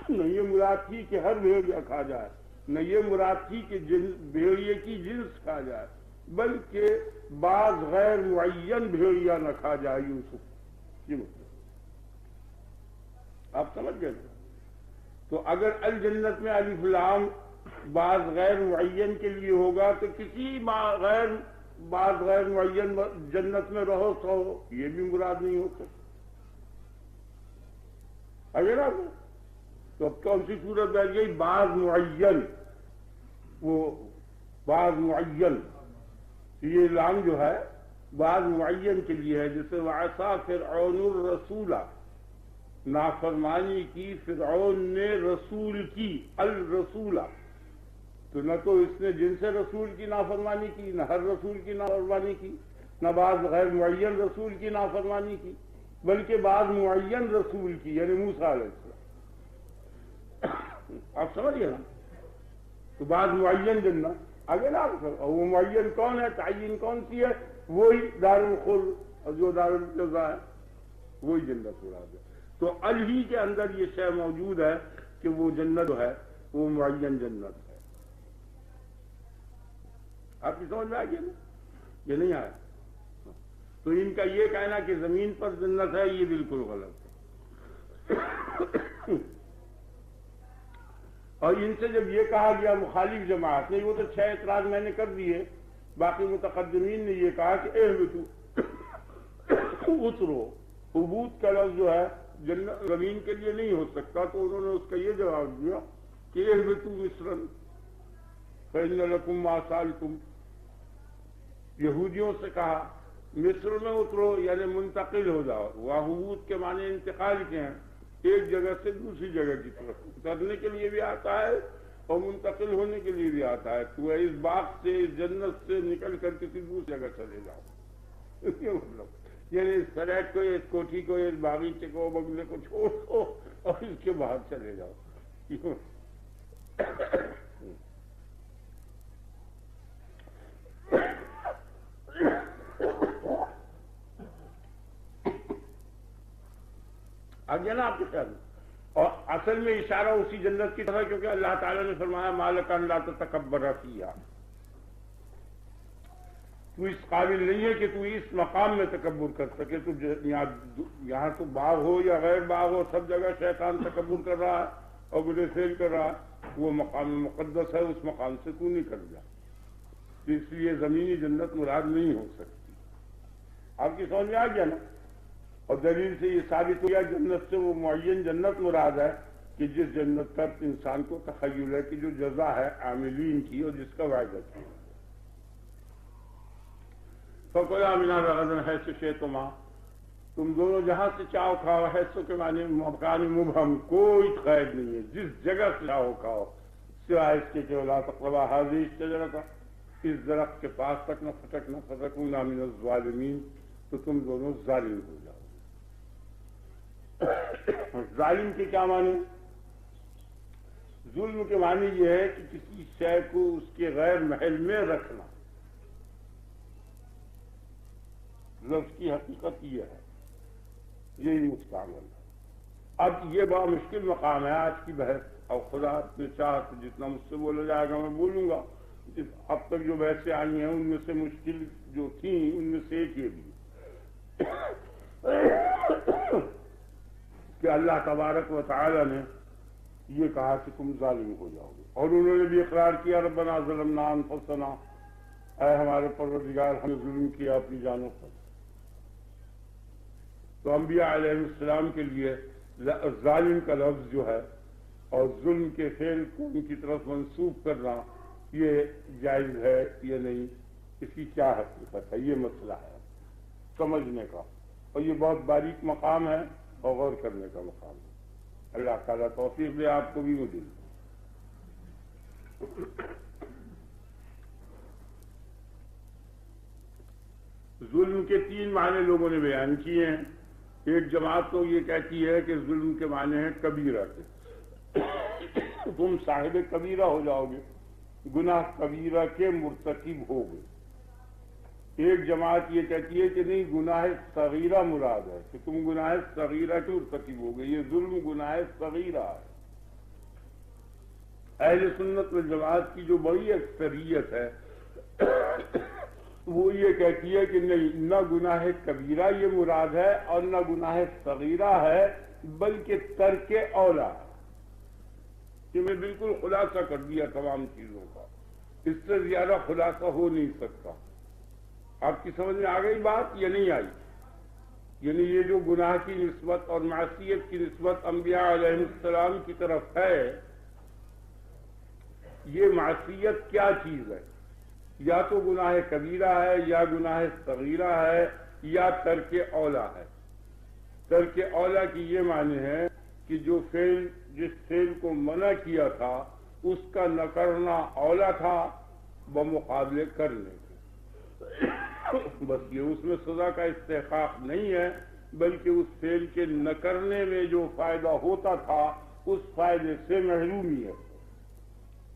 نہ یہ مراد تھی کہ ہر بھیڑیا کھا جائے، نہ یہ مراد تھی کہ بھیڑیے کی جنس کھا جائے، بلکہ بعض غیر معین بھیڑیا نہ کھا جائے یوسف. یہ مطلب آپ سمجھ گئے. تو اگر الجنت میں الف لام بعض غیر معین کے لیے ہوگا تو کسی بعض غیر معین جنت میں رہو سو، یہ بھی مراد نہیں ہو سکتا. اگر آپ تو اب کون سی صورت بیٹھ گئی؟ بعض معین. وہ بعض معین، یہ لام جو ہے بعض معین کے لیے ہے. جیسے وعصا فرعون الرسول، نافرمانی کی فرعون نے رسول کی، الرسول. تو نہ تو اس نے جن سے رسول کی نافرمانی کی، نہ ہر رسول کی نافرمانی کی، نہ بعض غیر معین رسول کی نافرمانی کی، بلکہ بعض معین رسول کی، یعنی موسیٰ علیہ السلام. آپ سمجھ گئے نا؟ تو بعض معین جنت اگر آپ، وہ معین کون ہے، تعین کون سی ہے؟ وہی دارالخلد، اور جو دارالجزا ہے وہی جنت مراد ہے. تو ال ہی کے اندر یہ شے موجود ہے کہ وہ جنت جو ہے وہ معین جنت ہے. آپ کی سمجھ میں آ گیا نا؟ یہ نہیں آیا. تو ان کا یہ کہنا کہ زمین پر جنت ہے یہ بالکل غلط ہے. اور ان سے جب یہ کہا گیا مخالف جماعت نے، وہ تو 6 اعتراض میں نے کر دیے، باقی متقدمین نے یہ کہا کہ اہبطوا، اترو. حبوط کا لفظ جو ہے زمین کے لیے نہیں ہو سکتا، تو انہوں نے اس کا یہ جواب دیا کہ اہبطوا مصرا فإن لكم ما سألتم. یہودیوں سے کہا مصر میں اترو، یعنی منتقل ہو جاؤ. حبوط کے معنی انتقال کے ہیں، ایک جگہ سے دوسری جگہ کی طرف. اترنے کے لیے بھی آتا ہے اور منتقل ہونے کے لیے بھی آتا ہے. تو اس باغ سے، اس جنت سے نکل کر کسی دوسری جگہ چلے جاؤ. یہ مطلب یعنی اس فلیٹ کو، اس کوٹھی کو، اس باغیچے کو، بنگلے کو چھوڑ دو اور اس کے باہر چلے جاؤ. آگے نا آپ کے خیال میں. اور اصل میں اشارہ اسی جنت کی طرح، کیونکہ اللہ تعالیٰ نے فرمایا مالک ان لا تتکبر فیہا، تو اس قابل نہیں ہے کہ تو اس مقام میں تکبر کر سکے. تو یہاں تو باغ ہو یا غیر باغ ہو، سب جگہ شیطان تکبر کر رہا ہے اور گناہ فعل کر رہا ہے. وہ مقام مقدس ہے، اس مقام سے تو نہیں کر جا. اس لیے زمینی جنت مراد نہیں ہو سکتی. آپ کی سمجھ میں آ گیا نا؟ اور دلیل سے یہ ثابت ہو گیا جنت سے وہ معین جنت مراد ہے کہ جس جنت پر انسان کو تخیل ہے کہ جو جزا ہے عاملین کی اور جس کا وعدہ کیا. فَكُلَا مِنْهَا رَغَدًا حَيْثُ شِئْتُمَا، تم دونوں جہاں سے چاہو کھاؤ، حیثیت کے معنی مکان مبہم، کوئی قید نہیں ہے، جس جگہ سے چاہو کھاؤ، سوائے اس کے کہ لا تقربا هذه الشجرة، اس درخت کے پاس تک نہ پھٹکنا، فتکونا من الظالمین، تو تم دونوں ظالم ہو جاؤ۔ ظالم کے کیا معنی؟ ظلم کے معنی یہ ہے کہ کسی شے کو اس کے غیر محل میں رکھنا، لفظ کی حقیقت یہ ہے، یہی مستعمل ہے۔ اب یہ بڑا مشکل مقام ہے آج کی بحث، اور خدا نے چاہا تو جتنا مجھ سے بولا جائے گا میں بولوں گا۔ اب تک جو بحثیں آئی ہیں ان میں سے مشکل جو تھیں ان میں سے ایک یہ بھی کہ اللہ تبارک و تعالی نے یہ کہا کہ تم ظالم ہو جاؤ گے، اور انہوں نے بھی اقرار کیا ربنا ظلمنا انفسنا، اے ہمارے پروردگار ہم نے ظلم کیا اپنی جانوں پر۔ تو انبیاء علیہ السلام کے لیے ظالم کا لفظ جو ہے اور ظلم کے فعل کو ان کی طرف منسوب کرنا یہ جائز ہے یا نہیں، اس کی کیا حقیقت ہے، یہ مسئلہ ہے سمجھنے کا، اور یہ بہت باریک مقام ہے اور غور کرنے کا مقام ہے۔ اللہ تعالیٰ توفیق دے آپ کو بھی مجھے۔ ظلم کے 3 معنی لوگوں نے بیان کیے ہیں۔ ایک جماعت تو یہ کہتی ہے کہ ظلم کے معنی ہیں کبیرہ کے، تم صاحب کبیرہ ہو جاؤ گے، گناہ کبیرہ کے مرتکب ہو گئے۔ ایک جماعت یہ کہتی ہے کہ نہیں، گناہ صغیرہ مراد ہے، کہ تم گناہ صغیرہ کے مرتکب ہو گئے، یہ ظلم گناہ صغیرہ ہے۔ اہل سنت والجماعت کی جو بڑی اکثریت ہے وہ یہ کہتی ہے کہ نہیں، نہ گناہ کبیرہ یہ مراد ہے اور نہ گناہ صغیرہ ہے، بلکہ ترک اولا ہے۔ کہ میں بالکل خلاصہ کر دیا تمام چیزوں کا، اس سے زیادہ خلاصہ ہو نہیں سکتا۔ آپ کی سمجھ میں آ گئی بات یا نہیں آئی؟ یعنی یہ جو گناہ کی نسبت اور معصیت کی نسبت انبیاء علیہ السلام کی طرف ہے، یہ معصیت کیا چیز ہے؟ یا تو گناہ کبیرہ ہے، یا گناہ صغیرہ ہے، یا ترک اولا ہے۔ ترک اولا کی یہ معنی ہے کہ جو فعل جس فعل کو منع کیا تھا اس کا نہ کرنا اولا تھا بمقابلے کرنے کے۔ بس یہ اس میں سزا کا استحقاق نہیں ہے، بلکہ اس فعل کے نہ کرنے میں جو فائدہ ہوتا تھا اس فائدے سے محرومی ہے۔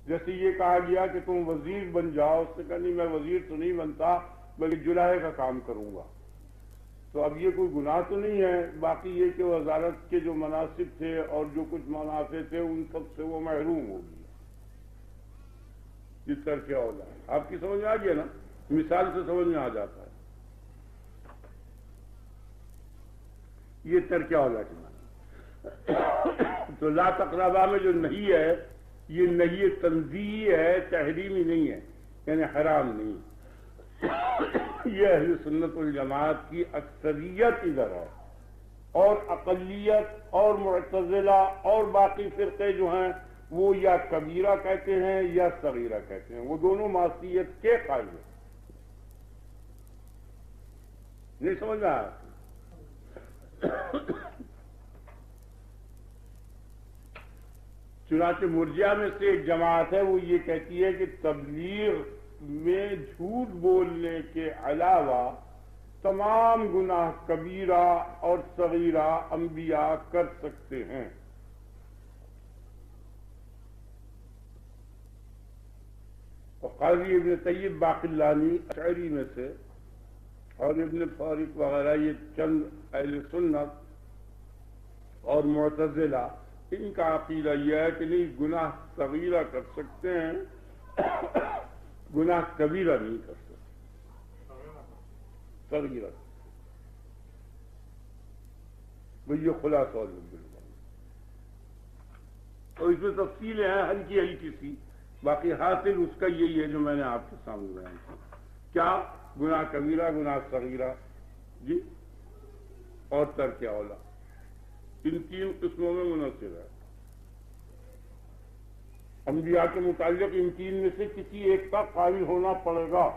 جیسے یہ کہا گیا کہ تم وزیر بن جاؤ، اس نے کہا نہیں میں وزیر تو نہیں بنتا بلکہ جلاہے کا کام کروں گا، تو اب یہ کوئی گناہ تو نہیں ہے، باقی یہ کہ وزارت کے جو مناصب تھے اور جو کچھ منافع تھے ان سب سے وہ محروم ہو گیا۔ اس طرح کیا ہوگا؟ آپ کی سمجھ میں آ گیا نا؟ مثال سے سمجھ میں آ جاتا ہے۔ یہ ترک اولا کی معنی۔ تو لا تقربا میں جو نہیں ہے یہ نہیں تنزیہی ہے، تحریمی نہیں ہے، یعنی حرام نہیں۔ یہ اہل سنت والجماعت کی اکثریت ادھر ہے، اور اقلیت اور معتزلہ اور باقی فرقے جو ہیں وہ یا کبیرہ کہتے ہیں یا صغیرہ کہتے ہیں، وہ دونوں معصیت کے قائل ہیں۔ نہیں سمجھ میں آیا؟ چنانچہ مرجئہ میں سے ایک جماعت ہے، وہ یہ کہتی ہے کہ تبلیغ میں جھوٹ بولنے کے علاوہ تمام گناہ کبیرہ اور صغیرہ انبیاء کر سکتے ہیں۔ اور قاضی ابن طیب باقلانی اشعری میں سے اور ابن فارق وغیرہ یہ چند اہل سنت اور معتزلہ، ان کا عقیدہ یہ ہے کہ نہیں، گناہ صغیرہ کر سکتے ہیں، گناہ کبیرہ نہیں کر سکتے، صغیرہ۔ یہ خلاصہ اور اس میں تفصیلیں ہیں ہلکی ہلکی سی، باقی حاصل اس کا یہی ہے جو میں نے آپ کے سامنے بیان کیا۔ کیا؟ گناہ کبیرہ، گناہ صغیرہ، جی، اور ترک اولا، ان 3 قسموں میں منحصر ہے۔ انبیاء کے متعلق ان 3 میں سے کسی ایک کا قائل ہونا پڑے گا۔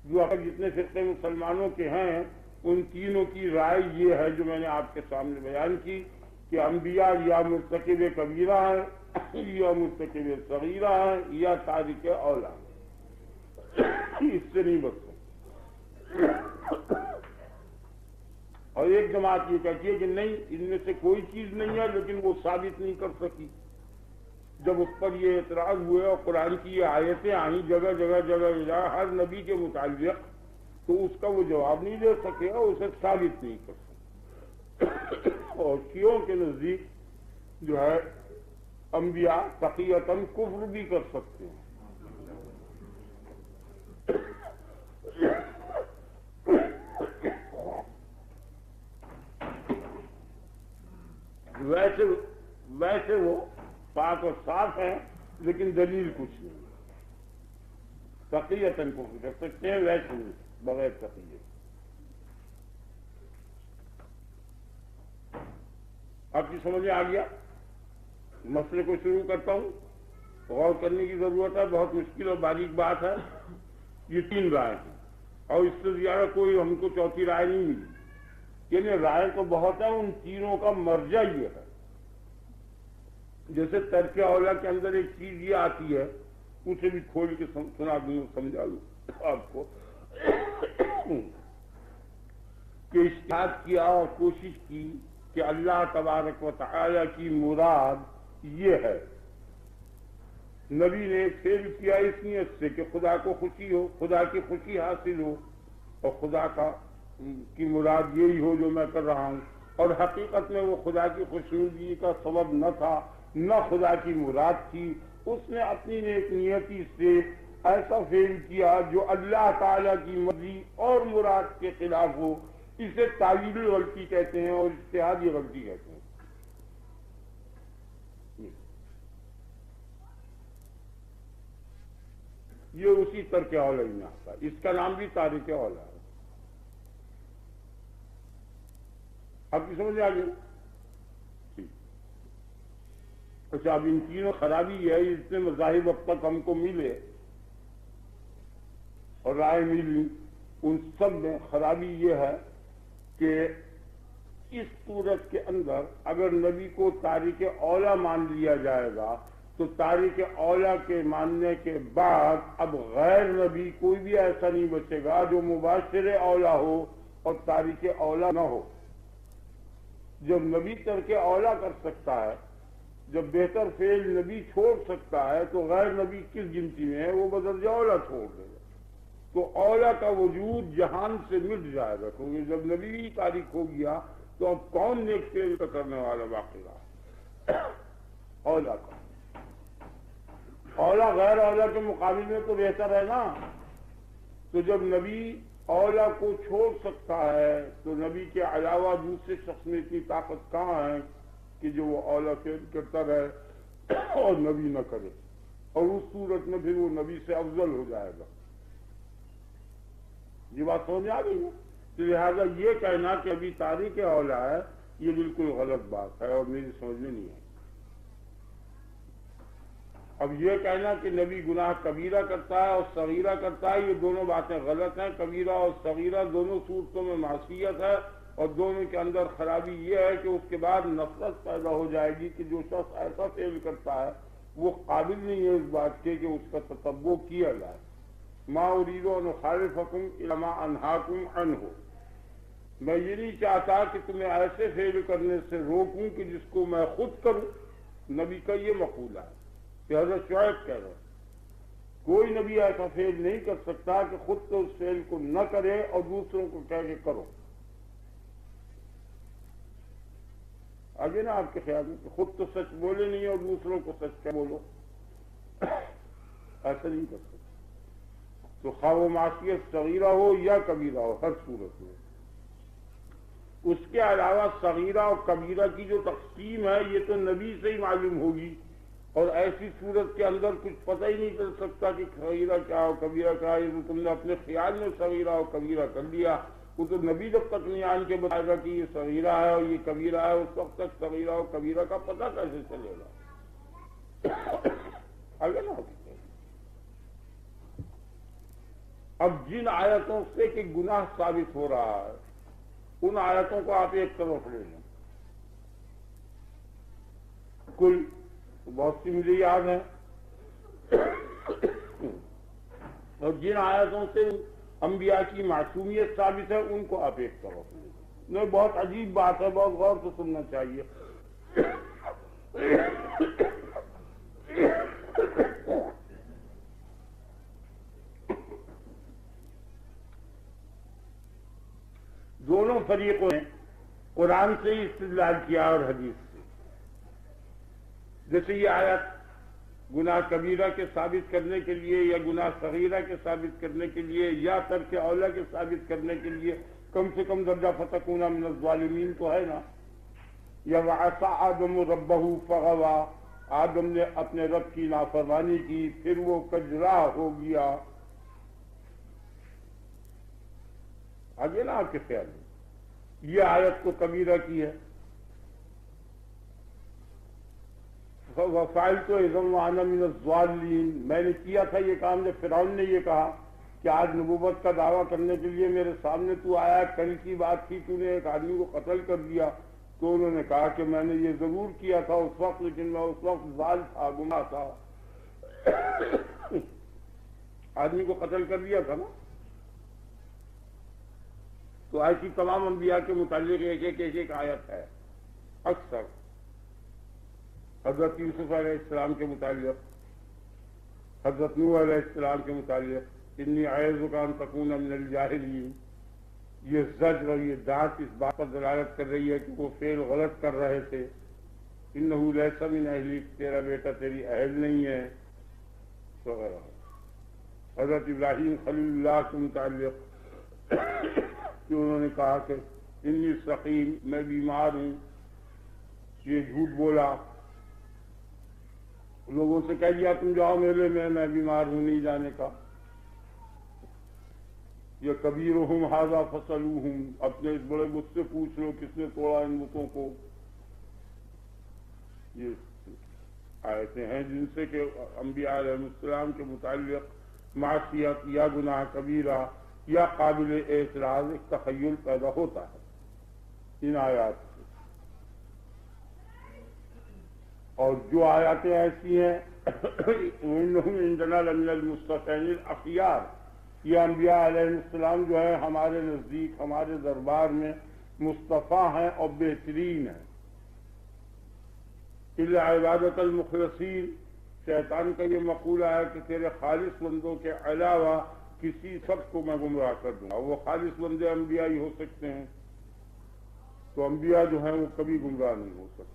جو اگر جتنے فرقے مسلمانوں کے ہیں ان تینوں کی رائے یہ ہے جو میں نے آپ کے سامنے بیان کی کہ انبیاء یا مرتکب کبیرہ ہیں یا مرتکب صغیرہ ہیں یا تارک اولیٰ اس سے نہیں بچ سکتے۔ اور ایک جماعت یہ کہتی ہے کہ نہیں، ان میں سے کوئی چیز نہیں ہے، لیکن وہ ثابت نہیں کر سکی۔ جب اس پر یہ اعتراض ہوئے اور قرآن کی یہ آیتیں آئیں جگہ جگہ ہر نبی کے متعلق، تو اس کا وہ جواب نہیں دے سکے اور اسے ثابت نہیں کر سکے۔ اور شیعوں کے نزدیک جو ہے انبیاء تقیۃً کفر بھی کر سکتے ہیں۔ ویسے وہ پاک اور صاف ہے، لیکن دلیل کچھ نہیں۔ تقیۃً کفر کر سکتے ہیں، ویسے نہیں، بغیر تقیہ۔ آپ کی سمجھ میں آ گیا؟ مسئلے کو شروع کرتا ہوں، غور کرنے کی ضرورت ہے، بہت مشکل اور باریک بات ہے۔ یہ 3 رائے ہیں اور اس سے زیادہ کوئی ہم کو چوتھی رائے نہیں ملی، یعنی رائے تو بہت ہے، ان تینوں کا مرجع یہ ہے۔ جیسے ترک اولیٰ کے اندر ایک چیز یہ آتی ہے، اسے بھی کھول کے سنا دوں، سمجھا دوں آپ کو، کہ اجتہاد کیا اور کوشش کی کہ اللہ تبارک و تعالی کی مراد یہ ہے۔ نبی نے فعل کیا اس نیت سے کہ خدا کو خوشی ہو، خدا کی خوشی حاصل ہو، اور خدا کی مراد یہی ہو جو میں کر رہا ہوں، اور حقیقت میں وہ خدا کی خوشنودگی کا سبب نہ تھا، نہ خدا کی مراد تھی۔ اس نے اپنی نیک نیتی سے ایسا فعل کیا جو اللہ تعالی کی مرضی اور مراد کے خلاف ہو۔ اسے تعویلی غلطی کہتے ہیں اور اجتہادی غلطی کہتے ہیں۔ یہ اسی ترک اولیٰ میں آتا ہے، اس کا نام بھی تارک اولیٰ ہے۔ آپ کی سمجھ آ گئی؟ اچھا، اب ان تینوں خرابی ہے، اتنے مذاہب اب تک ہم کو ملے اور رائے ملی، ان سب میں خرابی یہ ہے کہ اس صورت کے اندر اگر نبی کو تارک اولیٰ مان لیا جائے گا تو تارک اولیٰ کے ماننے کے بعد اب غیر نبی کوئی بھی ایسا نہیں بچے گا جو مباشر اولیٰ ہو اور تارک اولیٰ نہ ہو۔ جب نبی ترک اولیٰ کر سکتا ہے، جب بہتر فعل نبی چھوڑ سکتا ہے، تو غیر نبی کس گنتی میں ہے؟ وہ بدرجہ اولیٰ چھوڑ دے گا، تو اولیٰ کا وجود جہان سے مٹ جائے گا، کیونکہ جب نبی بھی تاریک ہو گیا تو اب کون نیک فعل کرنے والا باقی رہا؟ اولیٰ کا۔ اولیٰ غیر اولیٰ کے مقابل میں تو بہتر ہے نا۔ تو جب نبی اولیٰ کو چھوڑ سکتا ہے تو نبی کے علاوہ دوسرے شخص میں اتنی طاقت کہاں ہے کہ جو وہ اولیٰ فعل کرتا رہے اور نبی نہ کرے، اور اس صورت میں پھر وہ نبی سے افضل ہو جائے گا۔ یہ بات سمجھ آ گئی ہے؟ تو لہٰذا یہ کہنا کہ ابھی تاریخ اولیٰ ہے، یہ بالکل غلط بات ہے اور میری سمجھ میں نہیں ہے۔ اب یہ کہنا کہ نبی گناہ کبیرہ کرتا ہے اور صغیرہ کرتا ہے، یہ دونوں باتیں غلط ہیں۔ کبیرہ اور صغیرہ دونوں صورتوں میں معصیت ہے، اور دونوں کے اندر خرابی یہ ہے کہ اس کے بعد نفرت پیدا ہو جائے گی کہ جو شخص ایسا فعل کرتا ہے وہ قابل نہیں ہے اس بات کے کہ اس کا تتبع کیا جائے۔ ما اريد ان اخالفكم الى ما انهاكم عنه، میں یہ نہیں چاہتا کہ تمہیں ایسے فعل کرنے سے روکوں کہ جس کو میں خود کروں۔ نبی کا یہ مقولہ ہے کہ حضرت شعیب کہہ رہے ہیں کوئی نبی ایسا فعل نہیں کر سکتا کہ خود تو اس فعل کو نہ کرے اور دوسروں کو کہہ کے کرو۔ آگے نا آپ کے خیال میں کہ خود تو سچ بولے نہیں اور دوسروں کو سچ کہہ بولو، ایسا نہیں کر سکتا۔ تو خواہ وہ معصیت صغیرہ ہو یا کبیرہ ہو، ہر صورت میں اس کے علاوہ صغیرہ اور کبیرہ کی جو تقسیم ہے یہ تو نبی سے ہی معلوم ہوگی، اور ایسی صورت کے اندر کچھ پتہ ہی نہیں چل سکتا کہ صغیرہ کیا ہو کبیرہ کیا ہے۔ یہ تو تم نے اپنے خیال میں صغیرہ اور کبیرہ کر لیا، وہ تو نبی جب تک نہیں آن کے بتائے گا کہ یہ صغیرہ ہے اور یہ کبیرہ ہے، اس وقت تک صغیرہ اور کبیرہ کا پتہ کیسے چلے گا؟ آگے نا اب جن آیتوں سے کہ گناہ ثابت ہو رہا ہے ان آیتوں کو آپ ایک طرف لے لیں. کل بہت سی مجھے یاد ہے، اور جن آیتوں سے انبیاء کی معصومیت ثابت ہے ان کو آپ ایک طرف لے لیں. نہیں، بہت عجیب بات ہے، بہت غور سے سننا چاہیے. دونوں فریقوں نے قرآن سے ہی استدلال کیا اور حدیث سے. جیسے یہ آیت گناہ کبیرہ کے ثابت کرنے کے لیے یا گناہ صغیرہ کے ثابت کرنے کے لیے یا ترک اولا کے ثابت کرنے کے لیے کم سے کم درجہ فتکون من الظالمین تو ہے نا. یا وعصى آدم ربہ فغوی، آدم نے اپنے رب کی نافرمانی کی پھر وہ کجراہ ہو گیا. آگے نا آپ کے خیال میں یہ آیت تو کبیرہ کی ہے. وَفَعِلْتُ إِذًا وَأَنَا مِنَ الضَّالِّينَ، میں نے کیا تھا یہ کام جب فرعون نے یہ کہا کہ آج نبوت کا دعویٰ کرنے کے لیے میرے سامنے تو آیا، کل کی بات تھی تو نے ایک آدمی کو قتل کر دیا. تو انہوں نے کہا کہ میں نے یہ ضرور کیا تھا اس وقت، لیکن میں اس وقت ضال تھا، گناہ تھا. آدمی کو قتل کر دیا تھا نا. تو ایسی تمام انبیاء کے متعلق ایک آیت ہے. اکثر حضرت یوسف علیہ السلام کے متعلق، حضرت نوح علیہ السلام کے متعلق انی اعوذک ان تکون من الجاہلین. یہ زجر اور یہ ڈانٹ اس بات پر دلالت کر رہی ہے کہ وہ فعل غلط کر رہے تھے. انہ لیس من اہلک، تیرا بیٹا تیری اہل نہیں ہے وغیرہ. حضرت ابراہیم خلیل اللہ کے متعلق کہ انہوں نے کہا کہ انی سقیم، میں بیمار ہوں. یہ جھوٹ بولا، لوگوں سے کہہ دیا تم جاؤ میلے میں بیمار ہوں نہیں جانے کا. یہ کبیرہم ھذا فصلوہم، اپنے اس بڑے بت سے پوچھ لو کس نے توڑا ان بتوں کو. یہ آیتیں ہیں جن سے کہ انبیاء علیہ السلام کے متعلق معصیت یا گناہ کبیرہ یا قابل اعتراض ایک تخیل پیدا ہوتا ہے ان آیات سے. اور جو آیاتیں ایسی ہیں انہم عندنا لمن المصطفین الاخیار، یہ انبیاء علیہ السلام جو ہے ہمارے نزدیک، ہمارے دربار میں مصطفیٰ ہیں اور بہترین ہیں. الا عبادت المخلصین، شیطان کا یہ مقولہ ہے کہ تیرے خالص بندوں کے علاوہ کسی سب کو میں گمراہ کر دوں گا. وہ خالص بندے انبیاء ہی ہو سکتے ہیں، تو انبیاء جو ہیں وہ کبھی گمراہ نہیں ہو سکتے.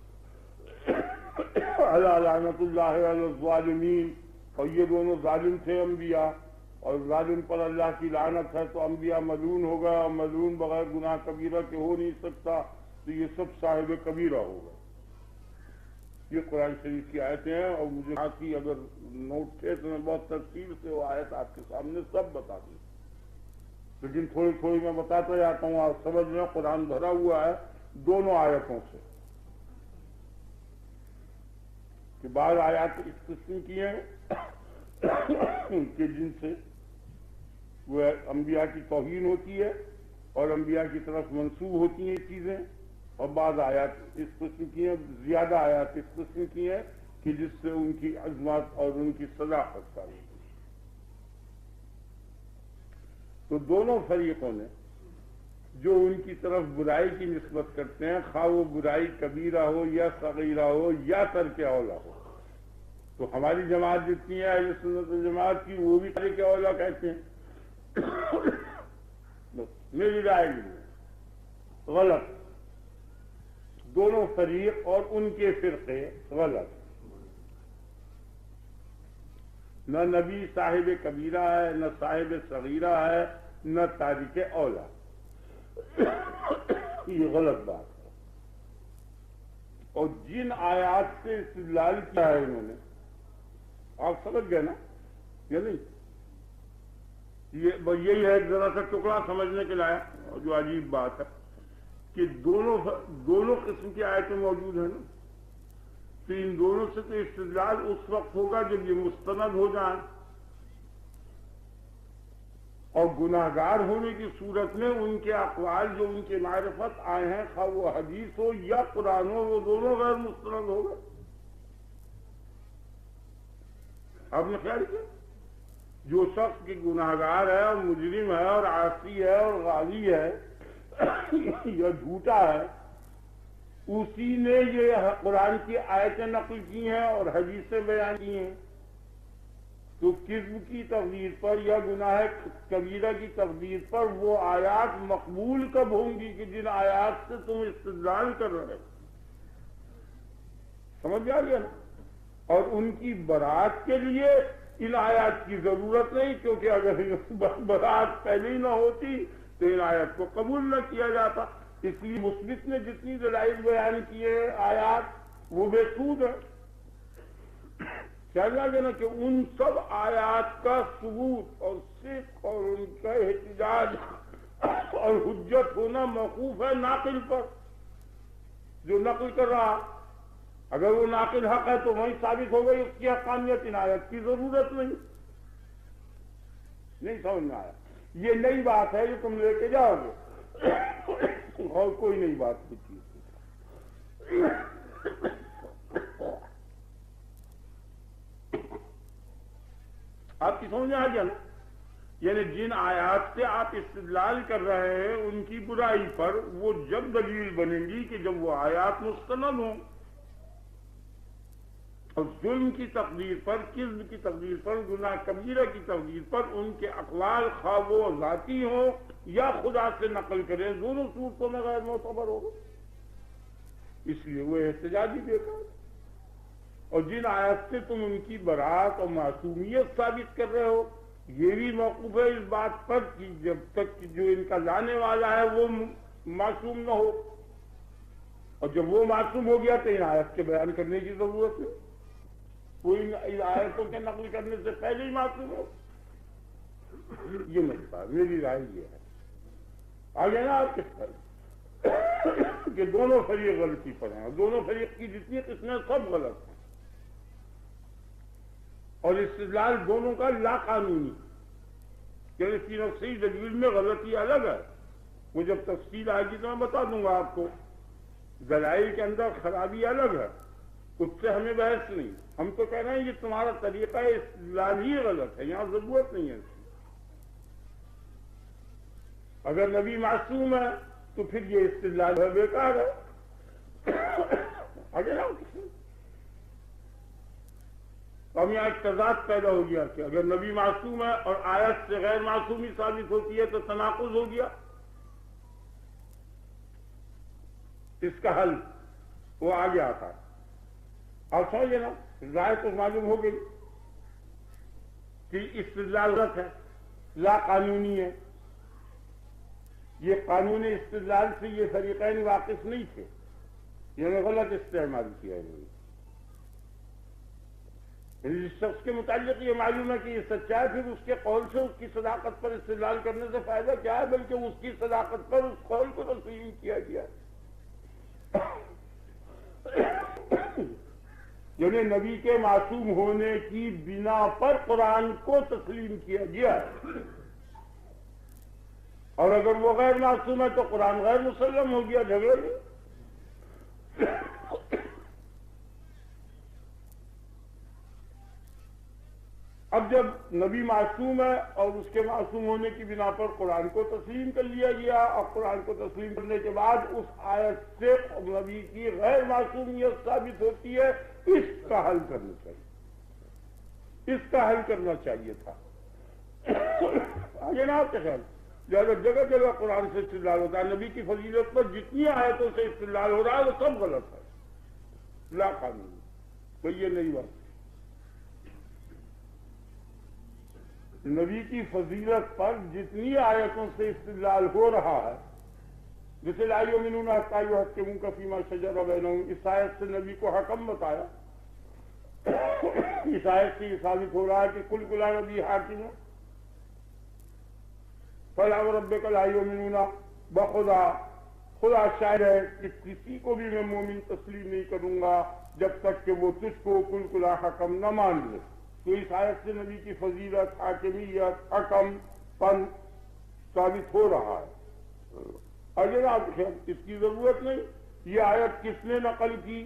الا لعنت اللہ علی الظالمین، اور یہ دونوں ظالم تھے انبیاء، اور ظالم پر اللہ کی لعنت ہے. تو انبیاء ملعون ہو گئے، اور ملعون بغیر گناہ کبیرہ کے ہو نہیں سکتا، تو یہ سب صاحب کبیرہ ہو گئے. یہ قرآن شریف کی آیتیں ہیں، اور مجھے باقی اگر نوٹ تھے تو میں بہت تفصیل سے وہ آیت آپ کے سامنے سب بتا دوں، لیکن تھوڑی تھوڑی میں بتاتا جاتا ہوں. آپ سمجھ لیں قرآن بھرا ہوا ہے دونوں آیتوں سے، کہ بعض آیات اس قسم کی ہیں کہ جن سے وہ انبیاء کی توہین ہوتی ہے اور انبیاء کی طرف منسوب ہوتی ہیں چیزیں، اور بعض آیات اس قسم کی ہیں، زیادہ آیات اس قسم کی ہیں کہ جس سے ان کی عظمت اور ان کی صداقت ثابت ہوتی ہے. تو دونوں فریقوں نے جو ان کی طرف برائی کی نسبت کرتے ہیں، خواہ وہ برائی کبیرہ ہو یا صغیرہ ہو یا ترک اولا ہو، تو ہماری جماعت جتنی ہے اہل سنت والجماعت کی، وہ بھی ترک اولا کہتے ہیں. میری رائے نہیں، غلط. دونوں فریق اور ان کے فرقے غلط. نہ نبی صاحب کبیرہ ہے، نہ صاحب صغیرہ ہے، نہ تارک اولا. یہ غلط بات ہے. اور جن آیات سے استدلال کیا ہے انہوں نے، آپ سمجھ گئے نا یا نہیں؟ یہی ہے ذرا سا ٹکڑا سمجھنے کے لائق. جو عجیب بات ہے کہ دونوں قسم کی آیتیں موجود ہیں نا، تو ان دونوں سے تو استدلال اس وقت ہوگا جب یہ مستند ہو جائیں. اور گناہگار ہونے کی صورت میں ان کے اقوال جو ان کے معرفت آئے ہیں، خواہ وہ حدیث ہو یا قرآن ہو، وہ دونوں غیر مستند ہو گئے۔ آپ نے خیال کیا جو شخص کی گناہگار ہے اور مجرم ہے اور عاصی ہے اور غاوی ہے یا جھوٹا ہے، اسی نے یہ قرآن کی آیتیں نقل کی ہیں اور حدیثیں بیان کی ہیں، تو کذب کی تقدیر پر یا گناہ کبیرہ کی تقدیر پر وہ آیات مقبول کب ہوں گی کہ جن آیات سے تم استدلال کر رہے ہو؟ سمجھ آ گیا نا؟ اور ان کی برات کے لیے ان آیات کی ضرورت نہیں، کیونکہ اگر برات پہلے ہی نہ ہوتی تو ان آیات کو قبول نہ کیا جاتا۔ اس لیے مثبت نے جتنی دلائل بیان کیے آیات وہ بے سود ہے۔ خیال رکھنا کہ ان سب آیات کا ثبوت اور صدق اور ان کا احتجاج اور حجت ہونا موقوف ہے ناقل پر، جو نقل کر رہا۔ اگر وہ ناقل حق ہے تو وہیں ثابت ہو گئی اس کی حقانیت، ان آیت کی ضرورت نہیں۔ سمجھ میں آیا؟ یہ نئی بات ہے جو تم لے کے جاؤ گے، اور کوئی نئی بات نہیں چیز۔ آپ کی سمجھ میں آ گیا نا؟ یعنی جن آیات سے آپ استدلال کر رہے ہیں ان کی برائی پر وہ جب دلیل بنیں گی کہ جب وہ آیات مستند ہوں، اور ظلم کی تقدیر پر، کذب کی تقدیر پر، گناہ کبیرہ کی تقدیر پر ان کے اقوال خواہ وہ ذاتی ہوں یا خدا سے نقل کریں، دونوں صورتوں میں غیر معتبر ہوگا، اس لیے وہ احتجاجی بیکار۔ اور جن آیات سے تم ان کی برات اور معصومیت ثابت کر رہے ہو، یہ بھی موقوف ہے اس بات پر کہ جب تک کہ جو ان کا لانے والا ہے وہ معصوم نہ ہو، اور جب وہ معصوم ہو گیا تو ان آیات کے بیان کرنے کی ضرورت ہے، کوئی ان آیتوں کے نقل کرنے سے پہلے ہی معصوم ہو۔ یہ میری بات، میری رائے یہ ہے۔ آگے نا آپ کس پر کہ دونوں فریق غلطی پر ہیں، اور دونوں فریق کی جتنی قسمیں سب غلط ہیں، اور استدلال دونوں کا لا قانونی، کہ تینوں صحیح دلیل میں غلطی الگ ہے، وہ جب تفصیل آئے گی تو میں بتا دوں گا آپ کو۔ دلائل کے اندر خرابی الگ ہے، اس سے ہمیں بحث نہیں، ہم تو کہہ رہے ہیں یہ تمہارا طریقہ استدلال ہی غلط ہے، یہاں ضرورت نہیں ہے اس کی۔ اگر نبی معصوم ہے تو پھر یہ استدلال ہے بیکار ہے۔ اگر اب یہاں ایک تضاد پیدا ہو گیا کہ اگر نبی معصوم ہے اور آیت سے غیر معصومی ثابت ہوتی ہے تو تناقض ہو گیا۔ اس کا حل وہ آگے آتا ہے، آپ سمجھے نا؟ رائے تو معلوم ہو گئی کہ استدلال غلط ہے، لا قانونی ہے۔ یہ قانون استدلال سے یہ فریقین واقف نہیں تھے، یہ غلط استعمال کیا ہے۔ جس شخص کے متعلق یہ معلوم ہے کہ یہ سچا ہے، پھر اس کے قول سے اس کی صداقت پر استدلال کرنے سے فائدہ کیا ہے، بلکہ اس کی صداقت پر اس قول کو تسلیم کیا گیا۔ یعنی نبی کے معصوم ہونے کی بنا پر قرآن کو تسلیم کیا گیا ہے، اور اگر وہ غیر معصوم ہے تو قرآن غیر مسلم ہو گیا، جھگڑے میں۔ اب جب نبی معصوم ہے اور اس کے معصوم ہونے کی بنا پر قرآن کو تسلیم کر لیا گیا، اور قرآن کو تسلیم کرنے کے بعد اس آیت سے نبی کی غیر معصومیت ثابت ہوتی ہے، اس کا حل کرنا چاہیے، اس کا حل کرنا چاہیے تھا۔ آگے نا آپ کے خیال جگہ جگہ قرآن سے استدلال ہوتا ہے، نبی کی فضیلت پر جتنی آیتوں سے استدلال ہو رہا ہے وہ سب غلط ہے، لا قانونی، کوئی یہ نہیں بات۔ نبی کی فضیلت پر جتنی آیتوں سے استدلال ہو رہا ہے، جیسے لا یؤمنون حتی یحکموک فیما شجر بینہم، اس آیت سے نبی کو حکم بتایا، اس آیت سے یہ ثابت ہو رہا ہے کہ کل کلا نبی حاکم ہے، فلا وربک لا یؤمنون، بخدا خدا شاعر ہے کہ کسی کو بھی میں مومن تسلیم نہیں کروں گا جب تک کہ وہ تجھ کو کل کلا حکم نہ مان لے۔ تو اس آیت سے نبی کی فضیلت، حاکمیت، حکم پن ثابت ہو رہا ہے. اگر آپ اس کی ضرورت نہیں. یہ آیت کس نے نقل کی؟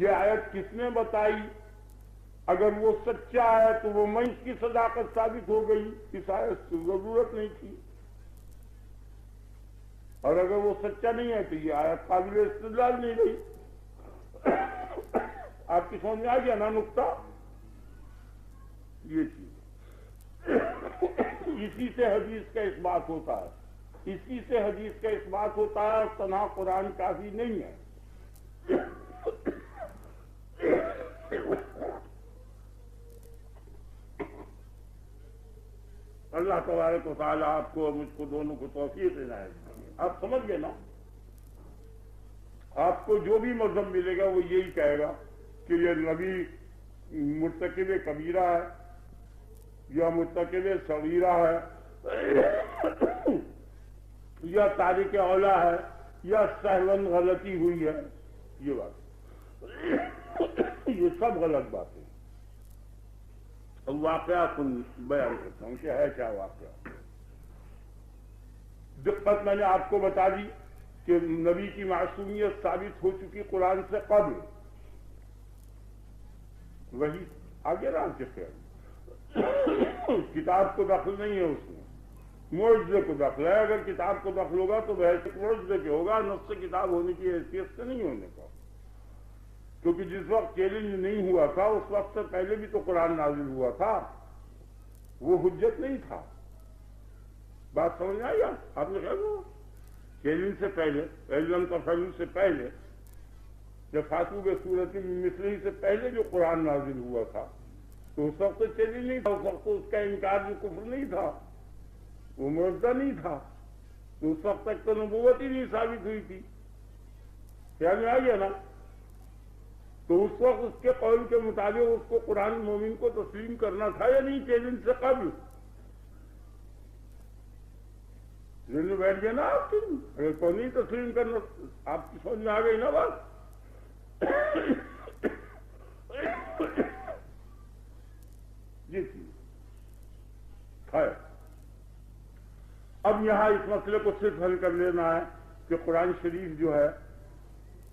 یہ آیت کس نے بتائی؟ اگر وہ سچا ہے تو وہ میں اس کی صداقت ثابت ہو گئی. اس آیت کی ضرورت نہیں تھی. اور اگر وہ سچا نہیں ہے تو یہ آیت قابل استدلال نہیں رہی. آپ کی سمجھ میں آ گیا نا نقطہ؟ یہ چیز اسی سے حدیث کا اس بات ہوتا ہے. اسی سے حدیث کا اس بات ہوتا ہے. اور تنہا قرآن کافی نہیں ہے. اللہ تبارک و تعالیٰ آپ کو اور مجھ کو دونوں کو توفیق عنایت کرے. آپ سمجھ گئے نا؟ آپ کو جو بھی مذہب ملے گا وہ یہی کہے گا کہ یہ نبی مرتکب کبیرہ ہے یا مرتکب صغیرہ ہے یا تارک اولا ہے یا سہون غلطی ہوئی ہے. یہ بات یہ سب غلط باتیں. واقعہ بیان کرتا ہوں کہ ہے کیا واقعہ. دقت میں نے آپ کو بتا دی کہ نبی کی معصومیت ثابت ہو چکی قرآن سے قبل. وہی آگے رام کے خیر کتاب کو دخل نہیں ہے اس میں. معجزے کو دخل ہے. اگر کتاب کو دخل ہوگا تو بحث معجزے کے ہوگا. نفس کتاب ہونے کی حیثیت سے نہیں ہونے کا. کیونکہ جس وقت چیلنج نہیں ہوا تھا اس وقت سے پہلے بھی تو قرآن نازل ہوا تھا. وہ حجت نہیں تھا. بات سمجھ آئی آپ نے کہا چیلنج سے پہلے علم تفعیل سے پہلے جب فاتو کے صورت مثلی سے پہلے جو قرآن نازل ہوا تھا تو اس وقت تو چیلنج نہیں تھا. اس وقت تو اس کا انکار جو کفر نہیں تھا. وہ معجزہ نہیں تھا. تو اس وقت تک تو نبوت ہی نہیں ثابت ہوئی تھی. خیال میں آ گیا نا؟ تو اس وقت اس کے قول کے مطابق اس کو قرآن مومن کو تسلیم کرنا تھا یا نہیں چیلنج سے قبل؟ ذہن بیٹھ گیا نا آپ کی؟ اگر کو نہیں تسلیم کرنا آپ کی سمجھ میں آ گئی نا بات؟ جی خیر. اب یہاں اس مسئلے کو صرف حل کر لینا ہے کہ قرآن شریف جو ہے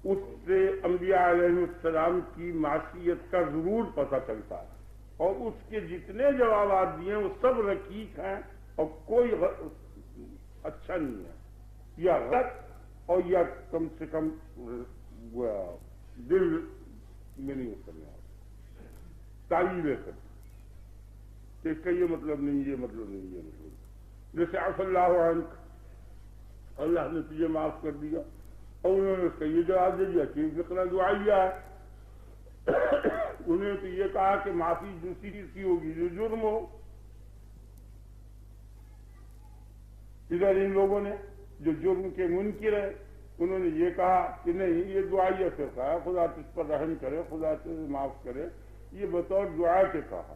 اس سے انبیاء علیہ السلام کی معصیت کا ضرور پتہ چلتا ہے. اور اس کے جتنے جوابات دیے وہ سب رقیق ہیں اور کوئی اچھا نہیں ہے یا غلط اور یا کم سے کم دل میں نہیں اترنا. تعویلیں کرتے اس کا یہ مطلب نہیں یہ مطلب نہیں یہ مطلب. جیسے عفو اللہ عنک اللہ نے تجھے معاف کر دیا اور انہوں نے اس کا یہ جواب دے دیا کہ فقرہ دعائیہ ہے. انہوں نے تو یہ کہا کہ معافی دوسری چیز کی ہوگی جو جرم ہو. ادھر ان لوگوں نے جو جرم کے منکر ہیں انہوں نے یہ کہا کہ نہیں یہ دعائیہ سے کہا خدا تجھ پر رحم کرے خدا تجھے معاف کرے. یہ بطور دعا کے کہا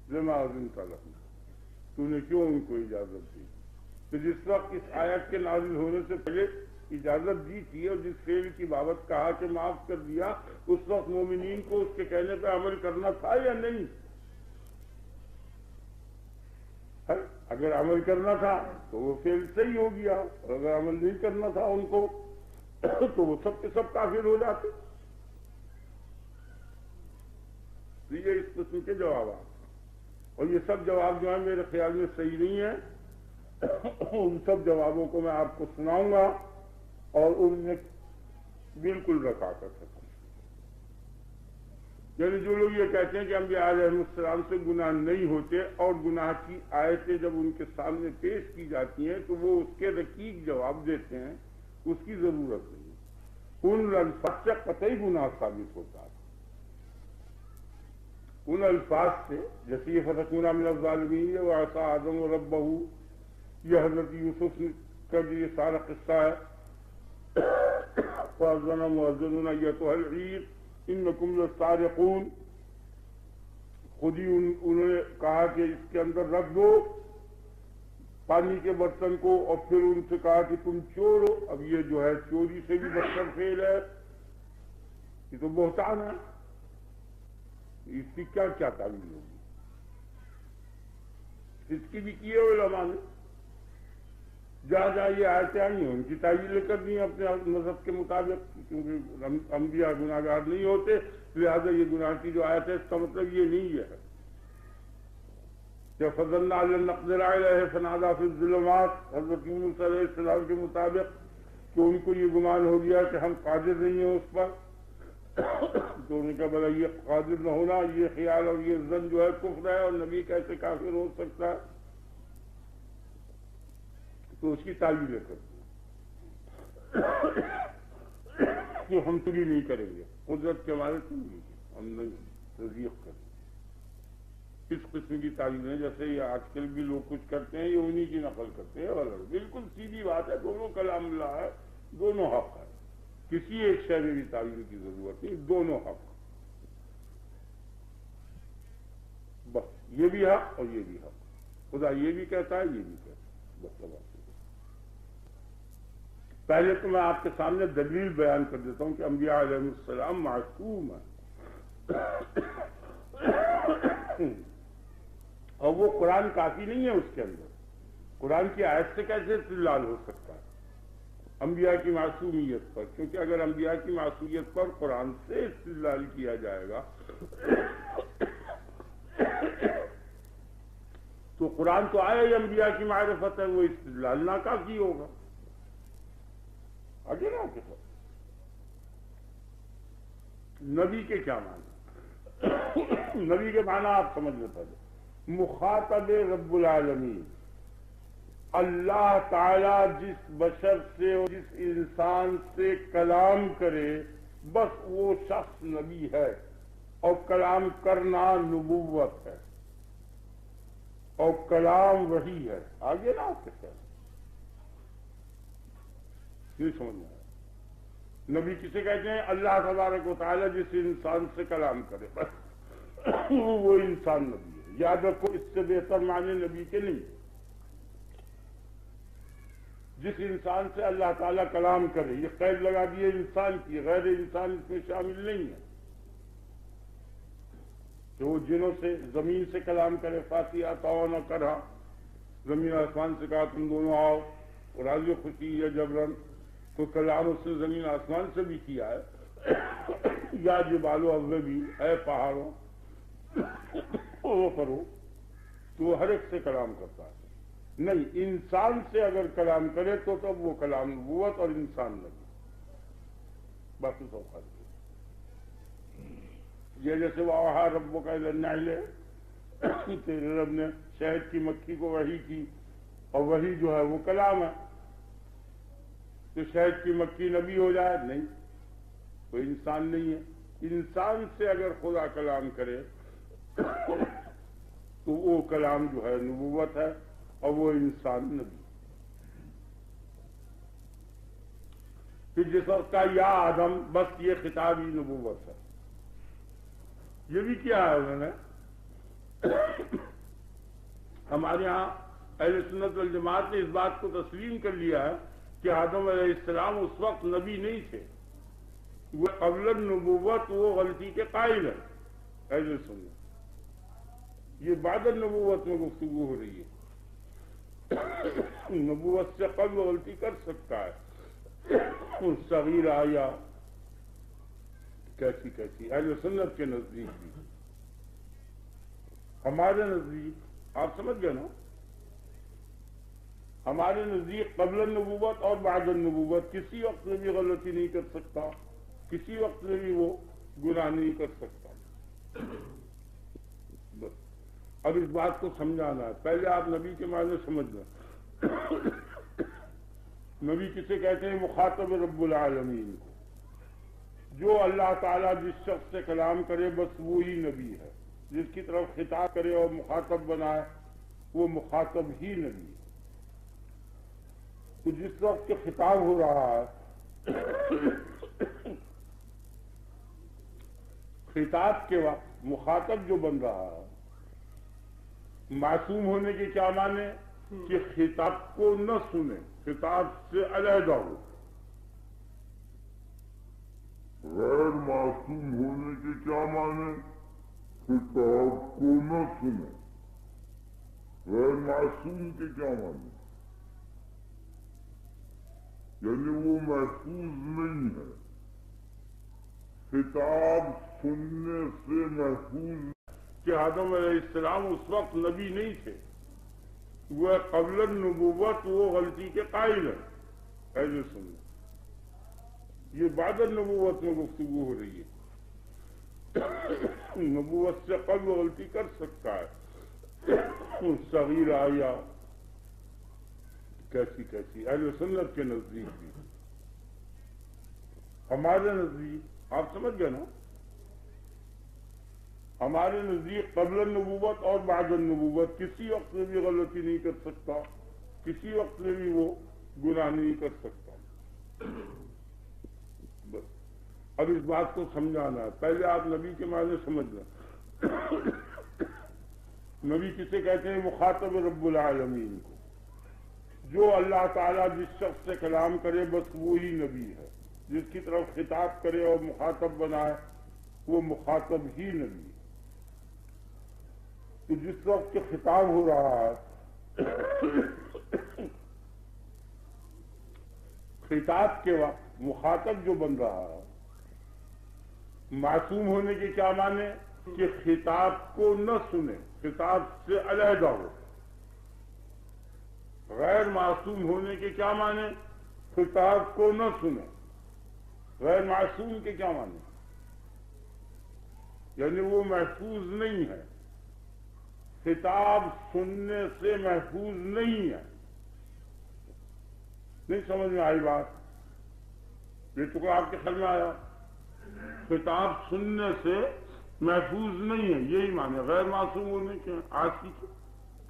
لما اذنت لهم تو نے کیوں ان کو اجازت دی؟ تو جس وقت اس آیت کے نازل ہونے سے پہلے اجازت دی تھی اور جس فعل کی بابت کہا کہ معاف کر دیا اس وقت مومنین کو اس کے کہنے پہ عمل کرنا تھا یا نہیں؟ اگر عمل کرنا تھا تو وہ فعل صحیح ہو گیا اور اگر عمل نہیں کرنا تھا ان کو تو وہ سب کے سب کافر ہو جاتے. تو یہ اس قسم کے جوابات اور یہ سب جواب جو ہیں میرے خیال میں صحیح نہیں ہیں. ان سب جوابوں کو میں آپ کو سناؤں گا اور ان میں بالکل رکھا کر سکوں. یعنی جو لوگ یہ کہتے ہیں کہ انبیاء علیہ السلام سے گناہ نہیں ہوتے اور گناہ کی آیتیں جب ان کے سامنے پیش کی جاتی ہیں تو وہ اس کے رقیق جواب دیتے ہیں اس کی ضرورت نہیں. ان الفاظ سے قطعی گناہ ثابت ہوتا ہے. ان الفاظ سے جیسے فتکون من الظالمین وعصى آدم ربہ یہ حضرت یوسف کا جو یہ سارا قصہ ہے. فأذن مؤذن أيتها العير انکم لسارقون. خود ہی انہوں نے کہا کہ اس کے اندر رکھ دو پانی کے برتن کو اور پھر ان سے کہا کہ تم چور ہو. اب یہ جو ہے چوری سے بھی بدتر فعل ہے. یہ تو بہتان ہے. اس کی کیا کیا تعبیر ہوگی؟ اس کی بھی کیے ہوئے علماء نے، جہاں جہاں یہ آیتیں آئی ہیں ان کی تعویلیں کر دی ہیں اپنے مذہب کے مطابق، کیونکہ انبیاء گناہ گار نہیں ہوتے، لہذا یہ گناہ کی جو آیت ہے اس کا مطلب یہ نہیں ہے کہ فَظَنَّ أَن لَّن نَّقْدِرَ عَلَيْهِ فَنَادَىٰ فِي الظُّلُمَاتِ، حضرت یونس علیہ السلام کے مطابق کہ ان کو یہ گمان ہو گیا کہ ہم قادر نہیں ہیں اس پر، تو انہوں نے کہا بھلا یہ قادر نہ ہونا، یہ خیال اور یہ ظن جو ہے کفر ہے، اور نبی کیسے کافر ہو سکتا ہے؟ تو اس کی تعویلیں کرتے ہیں کہ ہم چوری نہیں کریں گے، قدرت کے ہمارے سے نہیں، ہم نہیں تصدیق کریں گے۔ اس قسم کی تعویلیں جیسے یہ آج کل بھی لوگ کچھ کرتے ہیں، یہ انہی کی نقل کرتے ہیں، غلط، بالکل سیدھی بات ہے، دونوں کلام اللہ ہے، دونوں حق ہے، کسی ایک شے میں بھی تعویل کی ضرورت نہیں، دونوں حق، بس یہ بھی حق اور یہ بھی حق، خدا یہ بھی کہتا ہے یہ بھی کہتا ہے، بس بات۔ پہلے تو میں آپ کے سامنے دلیل بیان کر دیتا ہوں کہ انبیاء علیہ السلام معصوم ہیں، اور وہ قرآن کافی نہیں ہے اس کے اندر، قرآن کی آیت سے کیسے استدلال ہو سکتا ہے انبیاء کی معصومیت پر؟ کیونکہ اگر انبیاء کی معصومیت پر قرآن سے استدلال کیا جائے گا تو قرآن تو آیا ہی انبیاء کی معرفت ہے، وہ استدلال ناکافی ہوگا۔ آگے نا آپ کے ساتھ نبی کے کیا معنی؟ نبی کے معنی آپ سمجھ لیں پہلے، مخاطب رب العالمین، اللہ تعالی جس بشر سے اور جس انسان سے کلام کرے بس وہ شخص نبی ہے، اور کلام کرنا نبوت ہے، اور کلام وحی ہے۔ آگے نا آپ کے ساتھ یہ سمجھنا ہے، نبی کسے کہتے ہیں؟ اللہ تبارک و تعالی جس انسان سے کلام کرے بس وہ انسان نبی ہے۔ یاد رکھو، اس سے بہتر معنی نبی کے نہیں، جس انسان سے اللہ تعالیٰ کلام کرے، یہ قید لگا دیے انسان کی، غیر انسان اس میں شامل نہیں ہے، کہ وہ جنوں سے زمین سے کلام کرے، فاتحہ تعاون کرا، زمین آسمان سے کہا تم دونوں آؤ، راضی خوشی یا جبرن، تو کلام اس نے زمین آسمان سے بھی کیا ہے، یا جبالو اوے بھی اے پہاڑوں وہ کرو، تو وہ ہر ایک سے کلام کرتا ہے۔ نہیں، انسان سے اگر کلام کرے تو تب وہ کلام نبوت اور انسان نبی، باقی سوخات یہ جیسے وَأَوْحَىٰ رَبُّكَ إِلَى النَّحْلِ، تیرے رب نے شہد کی مکھی کو وحی کی، اور وحی جو ہے وہ کلام ہے، تو شہد کی مکھی نبی ہو جائے؟ نہیں، وہ انسان نہیں ہے۔ انسان سے اگر خدا کلام کرے تو وہ کلام جو ہے نبوت ہے، اور وہ انسان نبی۔ پھر جس وقت کا یا آدم، بس یہ خطاب ہی نبوت ہے۔ یہ بھی کیا ہے انہوں نے، ہمارے ہاں اہل سنت والجماعت نے اس بات کو تسلیم کر لیا ہے کہ آدم علیہ السلام اس وقت نبی نہیں تھے، وہ قبل النبوت وہ غلطی کے قائل ہیں اہل سنت، یہ بعد النبوت میں گفتگو ہو رہی ہے، نبوت سے قبل غلطی کر سکتا ہے، صغیر آیا کیسی اہل سنت کے نزدیک بھی، ہمارے نزدیک آپ سمجھ گئے نا، ہمارے نزدیک قبل النبوت اور بعد النبوت کسی وقت میں بھی غلطی نہیں کر سکتا، کسی وقت میں بھی وہ گناہ نہیں کر سکتا۔ بس اب اس بات کو سمجھانا ہے، پہلے آپ نبی کے معنی سمجھ لیں۔ نبی کسے کہتے ہیں؟ مخاطب رب العالمین کو، جو اللہ تعالیٰ جس شخص سے کلام کرے بس وہی نبی ہے، جس کی طرف خطاب کرے اور مخاطب بنائے وہ مخاطب ہی نبی ہے۔ تو جس وقت کے خطاب ہو رہا ہے، خطاب کے وقت مخاطب جو بن رہا ہے، معصوم ہونے کے کیا معنی؟ کہ خطاب کو نہ سنے، خطاب سے علیحدہ ہو۔ غیر معصوم ہونے کے کیا معنی؟ خطاب کو نہ سنے، غیر معصوم کے کیا معنی؟ یعنی وہ محفوظ نہیں ہے، خطاب سننے سے محفوظ کہ آدم علیہ السلام اس وقت نبی نہیں تھے، وہ قبل النبوت وہ غلطی کے قائل ہیں. ایسے سننا، یہ بعد النبوت میں گفتگو ہو رہی ہے. نبوت سے قبل غلطی کر سکتا ہے، صغیرہ یا کیسی کیسی. اہل سنت کے نزدیک بھی، ہمارے نزدیک آپ سمجھ گئے نا، ہمارے نزدیک قبل النبوت اور بعد النبوت کسی وقت میں بھی غلطی نہیں کر سکتا، کسی وقت میں بھی وہ گناہ نہیں کر سکتا. بس اب اس بات کو سمجھانا ہے. پہلے آپ نبی کے معنی سمجھ لیں. نبی کسے کہتے ہیں؟ مخاطب رب العالمین کو. جو اللہ تعالیٰ جس شخص سے کلام کرے بس وہی نبی ہے. جس کی طرف خطاب کرے اور مخاطب بنائے وہ مخاطب ہی نبی ہے. تو جس وقت کے خطاب ہو رہا ہے، خطاب کے وقت مخاطب جو بن رہا ہے، معصوم ہونے کے کیا معنی؟ کہ خطاب کو نہ سنے، خطاب سے علیحدہ ہو. غیر معصوم ہونے کے کیا معنی؟ خطاب کو نہ سنے. غیر معصوم کے کیا معنی؟ یعنی وہ محفوظ نہیں ہے، خطاب سننے سے محفوظ نہیں ہے. نہیں سمجھ میں آئی بات؟ یہ ٹکڑا آپ کے خیال میں آیا؟ خطاب سننے سے محفوظ نہیں ہے، یہی معنی غیر معصوم ہونے کے.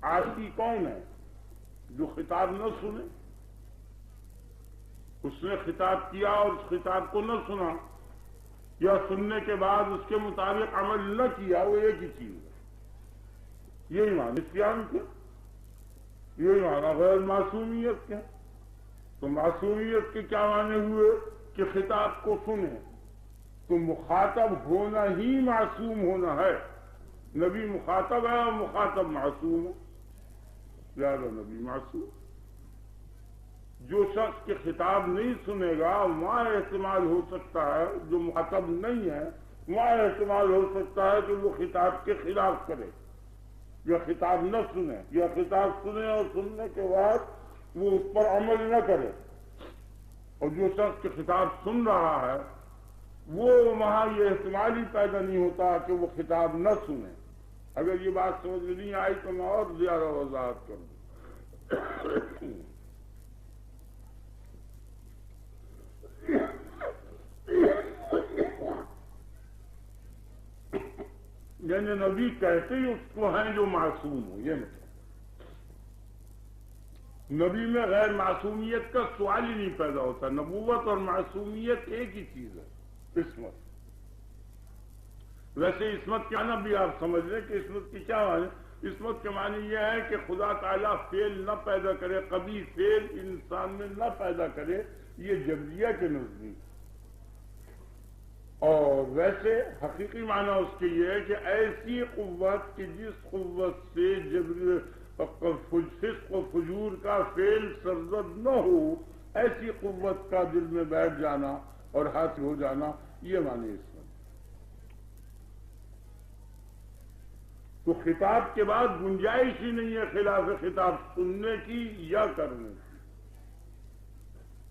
عاصی کون ہے؟ جو خطاب نہ سنے. اس نے خطاب کیا اور اس خطاب کو نہ سنا، یا سننے کے بعد اس کے مطابق عمل نہ کیا، وہ ایک ہی چیز ہے. یہی معنی اسلام کے، یہی معنی غیر معصومیت کے. تو معصومیت کے کیا معنی ہوئے؟ کہ خطاب کو سنے. تو مخاطب ہونا ہی معصوم ہونا ہے. نبی مخاطب ہے اور مخاطب معصوم ہے، لہذا نبی معصوم. جو شخص کے خطاب نہیں سنے گا وہاں احتمال ہو سکتا ہے، جو مخاطب نہیں ہے وہاں احتمال ہو سکتا ہے کہ وہ خطاب کے خلاف کرے، یا خطاب نہ سنے، یا خطاب سنے اور سننے کے بعد وہ اس پر عمل نہ کرے. اور جو شخص کے خطاب سن رہا ہے وہ وہاں یہ احتمال ہی پیدا نہیں ہوتا کہ وہ خطاب نہ سنے. اگر یہ بات سمجھ میں نہیں آئی تو میں اور زیادہ وضاحت کر دوں. یعنی نبی کہتے ہی اس کو ہیں جو معصوم ہو. یہ مطلب نبی میں غیر معصومیت کا سوال ہی نہیں پیدا ہوتا. نبوت اور معصومیت ایک ہی چیز ہے، عصمت. ویسے عصمت کیا نا بھی آپ سمجھ لیں کہ عصمت کی کیا معنی؟ عصمت کے معنی یہ ہے کہ خدا تعالیٰ فعل نہ پیدا کرے، کبھی فعل انسان میں نہ پیدا کرے. یہ جبریہ کے نزدیک. اور ویسے حقیقی معنی اس کے یہ ہے کہ ایسی قوت کہ جس قوت سے فسق و فجور کا فعل سرزد نہ ہو، ایسی قوت کا دل میں بیٹھ جانا اور حاصل ہو جانا، یہ معنی اس میں. تو خطاب کے بعد گنجائش ہی نہیں ہے خلاف خطاب سننے کی یا کرنے کی.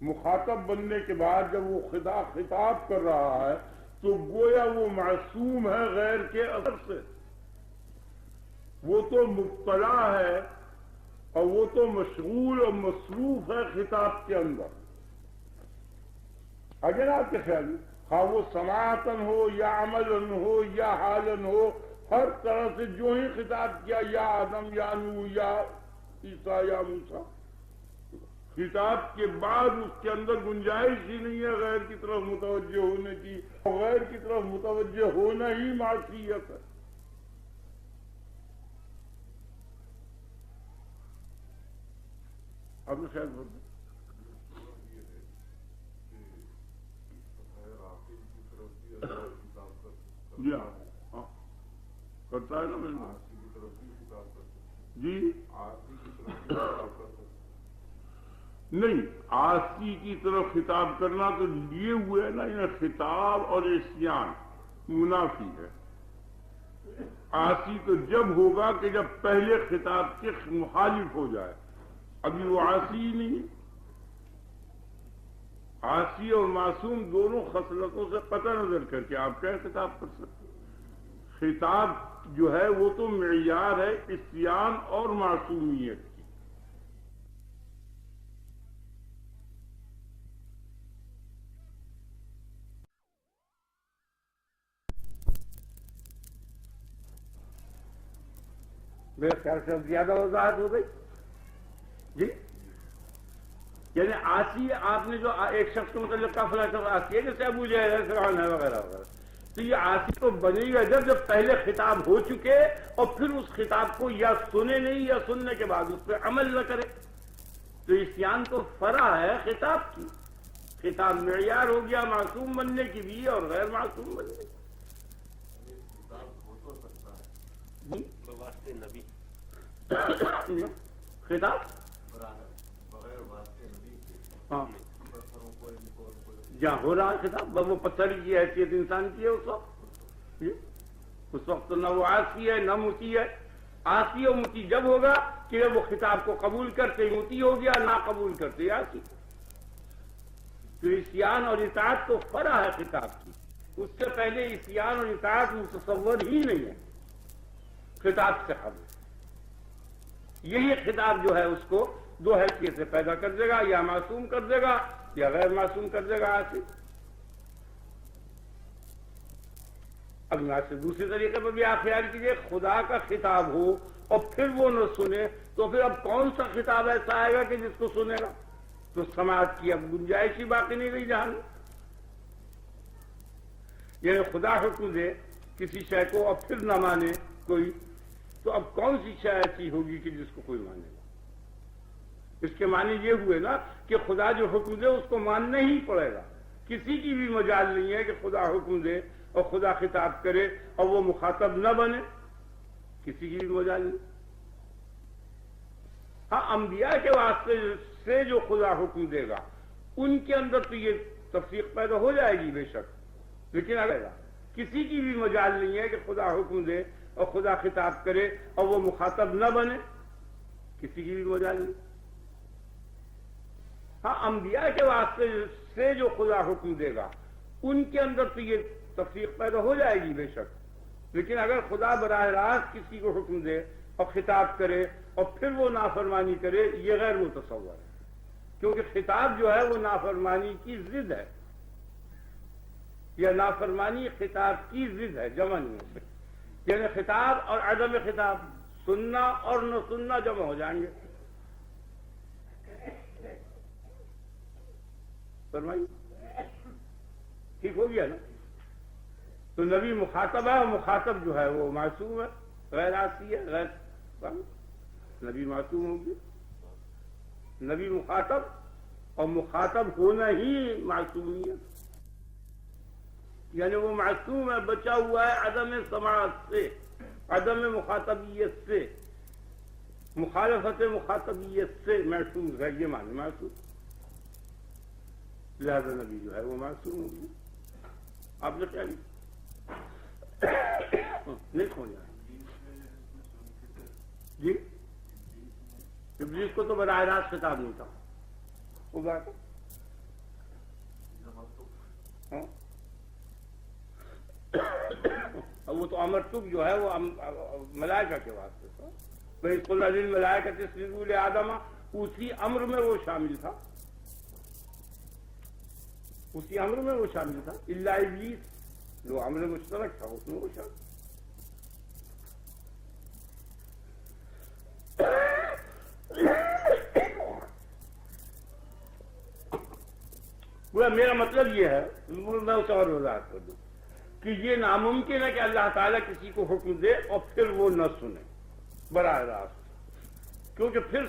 مخاطب بننے کے بعد جب وہ خطاب کر رہا ہے تو گویا وہ معصوم ہے غیر کے اثر سے. وہ تو مبتلا ہے اور وہ تو مشغول اور مصروف ہے خطاب کے اندر. اگر آپ کے خیال میں خواہ وہ سماعتن ہو یا عملن ہو یا حالن ہو، ہر طرح سے جو ہی خطاب کیا، یا آدم یا نوح یا عیسیٰ یا موسیٰ، خطاب کے بعد اس کے اندر گنجائش ہی نہیں ہے غیر کی طرف متوجہ ہونے کی. غیر کی طرف متوجہ ہونا ہی معصیت ہے. اب خیر بولتے جی ہاں کرتا ہے نا. جی نہیں، عاصی کی طرف خطاب کرنا تو لیے ہوئے نا، یہ خطاب اور عصیان منافی ہے۔ عاصی تو جب ہوگا کہ جب پہلے خطاب کے مخالف ہو جائے، ابھی وہ عاصی نہیں۔ عاصی اور معصوم دونوں خصلتوں سے قطع نظر کر کے آپ کیا خطاب کر سکتے؟ خطاب جو ہے وہ تو معیار ہے عصیان اور معصومیت کی۔ میرے خیال سے زیادہ وضاحت ہو گئی جی۔ یعنی عاصی آپ نے جو ایک شخص کے متعلق کا فلاں شخص عاصی ہے، جیسے ابو جہل ہے، فرعون ہے، وغیرہ وغیرہ، تو یہ عاصی تو بنے گا جب پہلے خطاب ہو چکے اور پھر اس خطاب کو یا سنے نہیں یا سننے کے بعد اس پہ عمل نہ کرے، تو عصیان تو فرع ہے خطاب کی۔ خطاب معیار ہو گیا معصوم بننے کی بھی اور غیر معصوم بننے کی۔ خطاب ہاں جہاں ہو رہا خطاب وہ پتھر کی حیثیت انسان کی ہے اس وقت تو نہ وہ عاصی ہے نہ مطیع ہے۔ عاصی اور مطیع جب ہوگا کہ وہ خطاب کو قبول کرتے مطیع ہو گیا، نہ قبول کرتے عاصی۔ تو عصیان اور اطاعت تو فرع ہے خطاب کی، اس سے پہلے عصیان اور اطاعت متصور ہی نہیں ہے خطاب سے قبل۔ یہی خطاب جو ہے اس کو دو حیثیت سے پیدا کر دے گا، یا معصوم کر دے گا یا غیر معصوم کر دے گا عاصی۔ اب یہاں سے دوسری طریقے پر بھی آپ خیال کیجئے، خدا کا خطاب ہو اور پھر وہ نہ سنے تو پھر اب کون سا خطاب ایسا آئے گا کہ جس کو سنے گا؟ تو سماعت کی اب گنجائش ہی باقی نہیں رہی جہاں۔ یعنی خدا حکم دے کسی شے کو اور پھر نہ مانے کوئی، تو اب کون سی شے ایسی ہوگی کہ جس کو کوئی مانے گا؟ اس کے معنی یہ ہوئے نا کہ خدا جو حکم دے اس کو ماننا ہی پڑے گا۔ کسی کی بھی مجال نہیں ہے کہ خدا حکم دے اور خدا خطاب کرے اور وہ مخاطب نہ بنے، کسی کی بھی مجال نہیں۔ ہاں انبیاء کے واسطے سے جو خدا حکم دے گا ان کے اندر تو یہ تفسیق پیدا ہو جائے گی بے شک، لیکن اگر کسی کی بھی مجال نہیں ہے کہ خدا حکم دے اور خدا خطاب کرے اور وہ مخاطب نہ بنے، کسی کی بھی مجال نہیں۔ ہاں انبیاء کے واسطے سے جو خدا حکم دے گا ان کے اندر تو یہ تفسیق پیدا ہو جائے گی بے شک، لیکن اگر خدا براہ راست کسی کو حکم دے اور خطاب کرے اور پھر وہ نافرمانی کرے، یہ غیر متصور ہے، کیونکہ خطاب جو ہے وہ نافرمانی کی ضد ہے، یا نافرمانی خطاب کی ضد ہے، جمع نہیں ہو سکتی۔ یعنی خطاب اور عدم خطاب، سننا اور نہ سننا جمع ہو جائیں گے۔ فرمائیے ٹھیک ہو گیا نا؟ تو نبی مخاطب ہے اور مخاطب جو ہے وہ معصوم ہے، غیر عاصی ہے، غیر نبی معصوم ہوگی، نبی مخاطب اور مخاطب ہونا ہی معصومیت، یعنی وہ معصوم ہے، بچا ہوا ہے عدم سماعت سے، عدم مخاطبیت سے، مخالفت مخاطبیت سے معصوم ہے، یہ معنی معصوم، لہذا نبی جو ہے وہ معصوم ہوگی۔ آپ نے کیا نہیں کھویا جی؟ ابلیس کو تو براہ راست خطاب نہیں تھا، وہ بات وہ تو امر تک جو ہے وہ ملائکہ کے واسطے تھا، بھائی قل للملائکۃ اسجدوا لآدم، اسی امر میں وہ شامل تھا، اسی امر میں وہ شامل تھا، الا ابلیس جو امر مشترک تھا اس میں وہ شامل۔ میرا مطلب یہ ہے، میں اسے اور وضاحت کر دوں کہ یہ ناممکن ہے کہ اللہ تعالیٰ کسی کو حکم دے اور پھر وہ نہ سنے براہ راست، کیونکہ پھر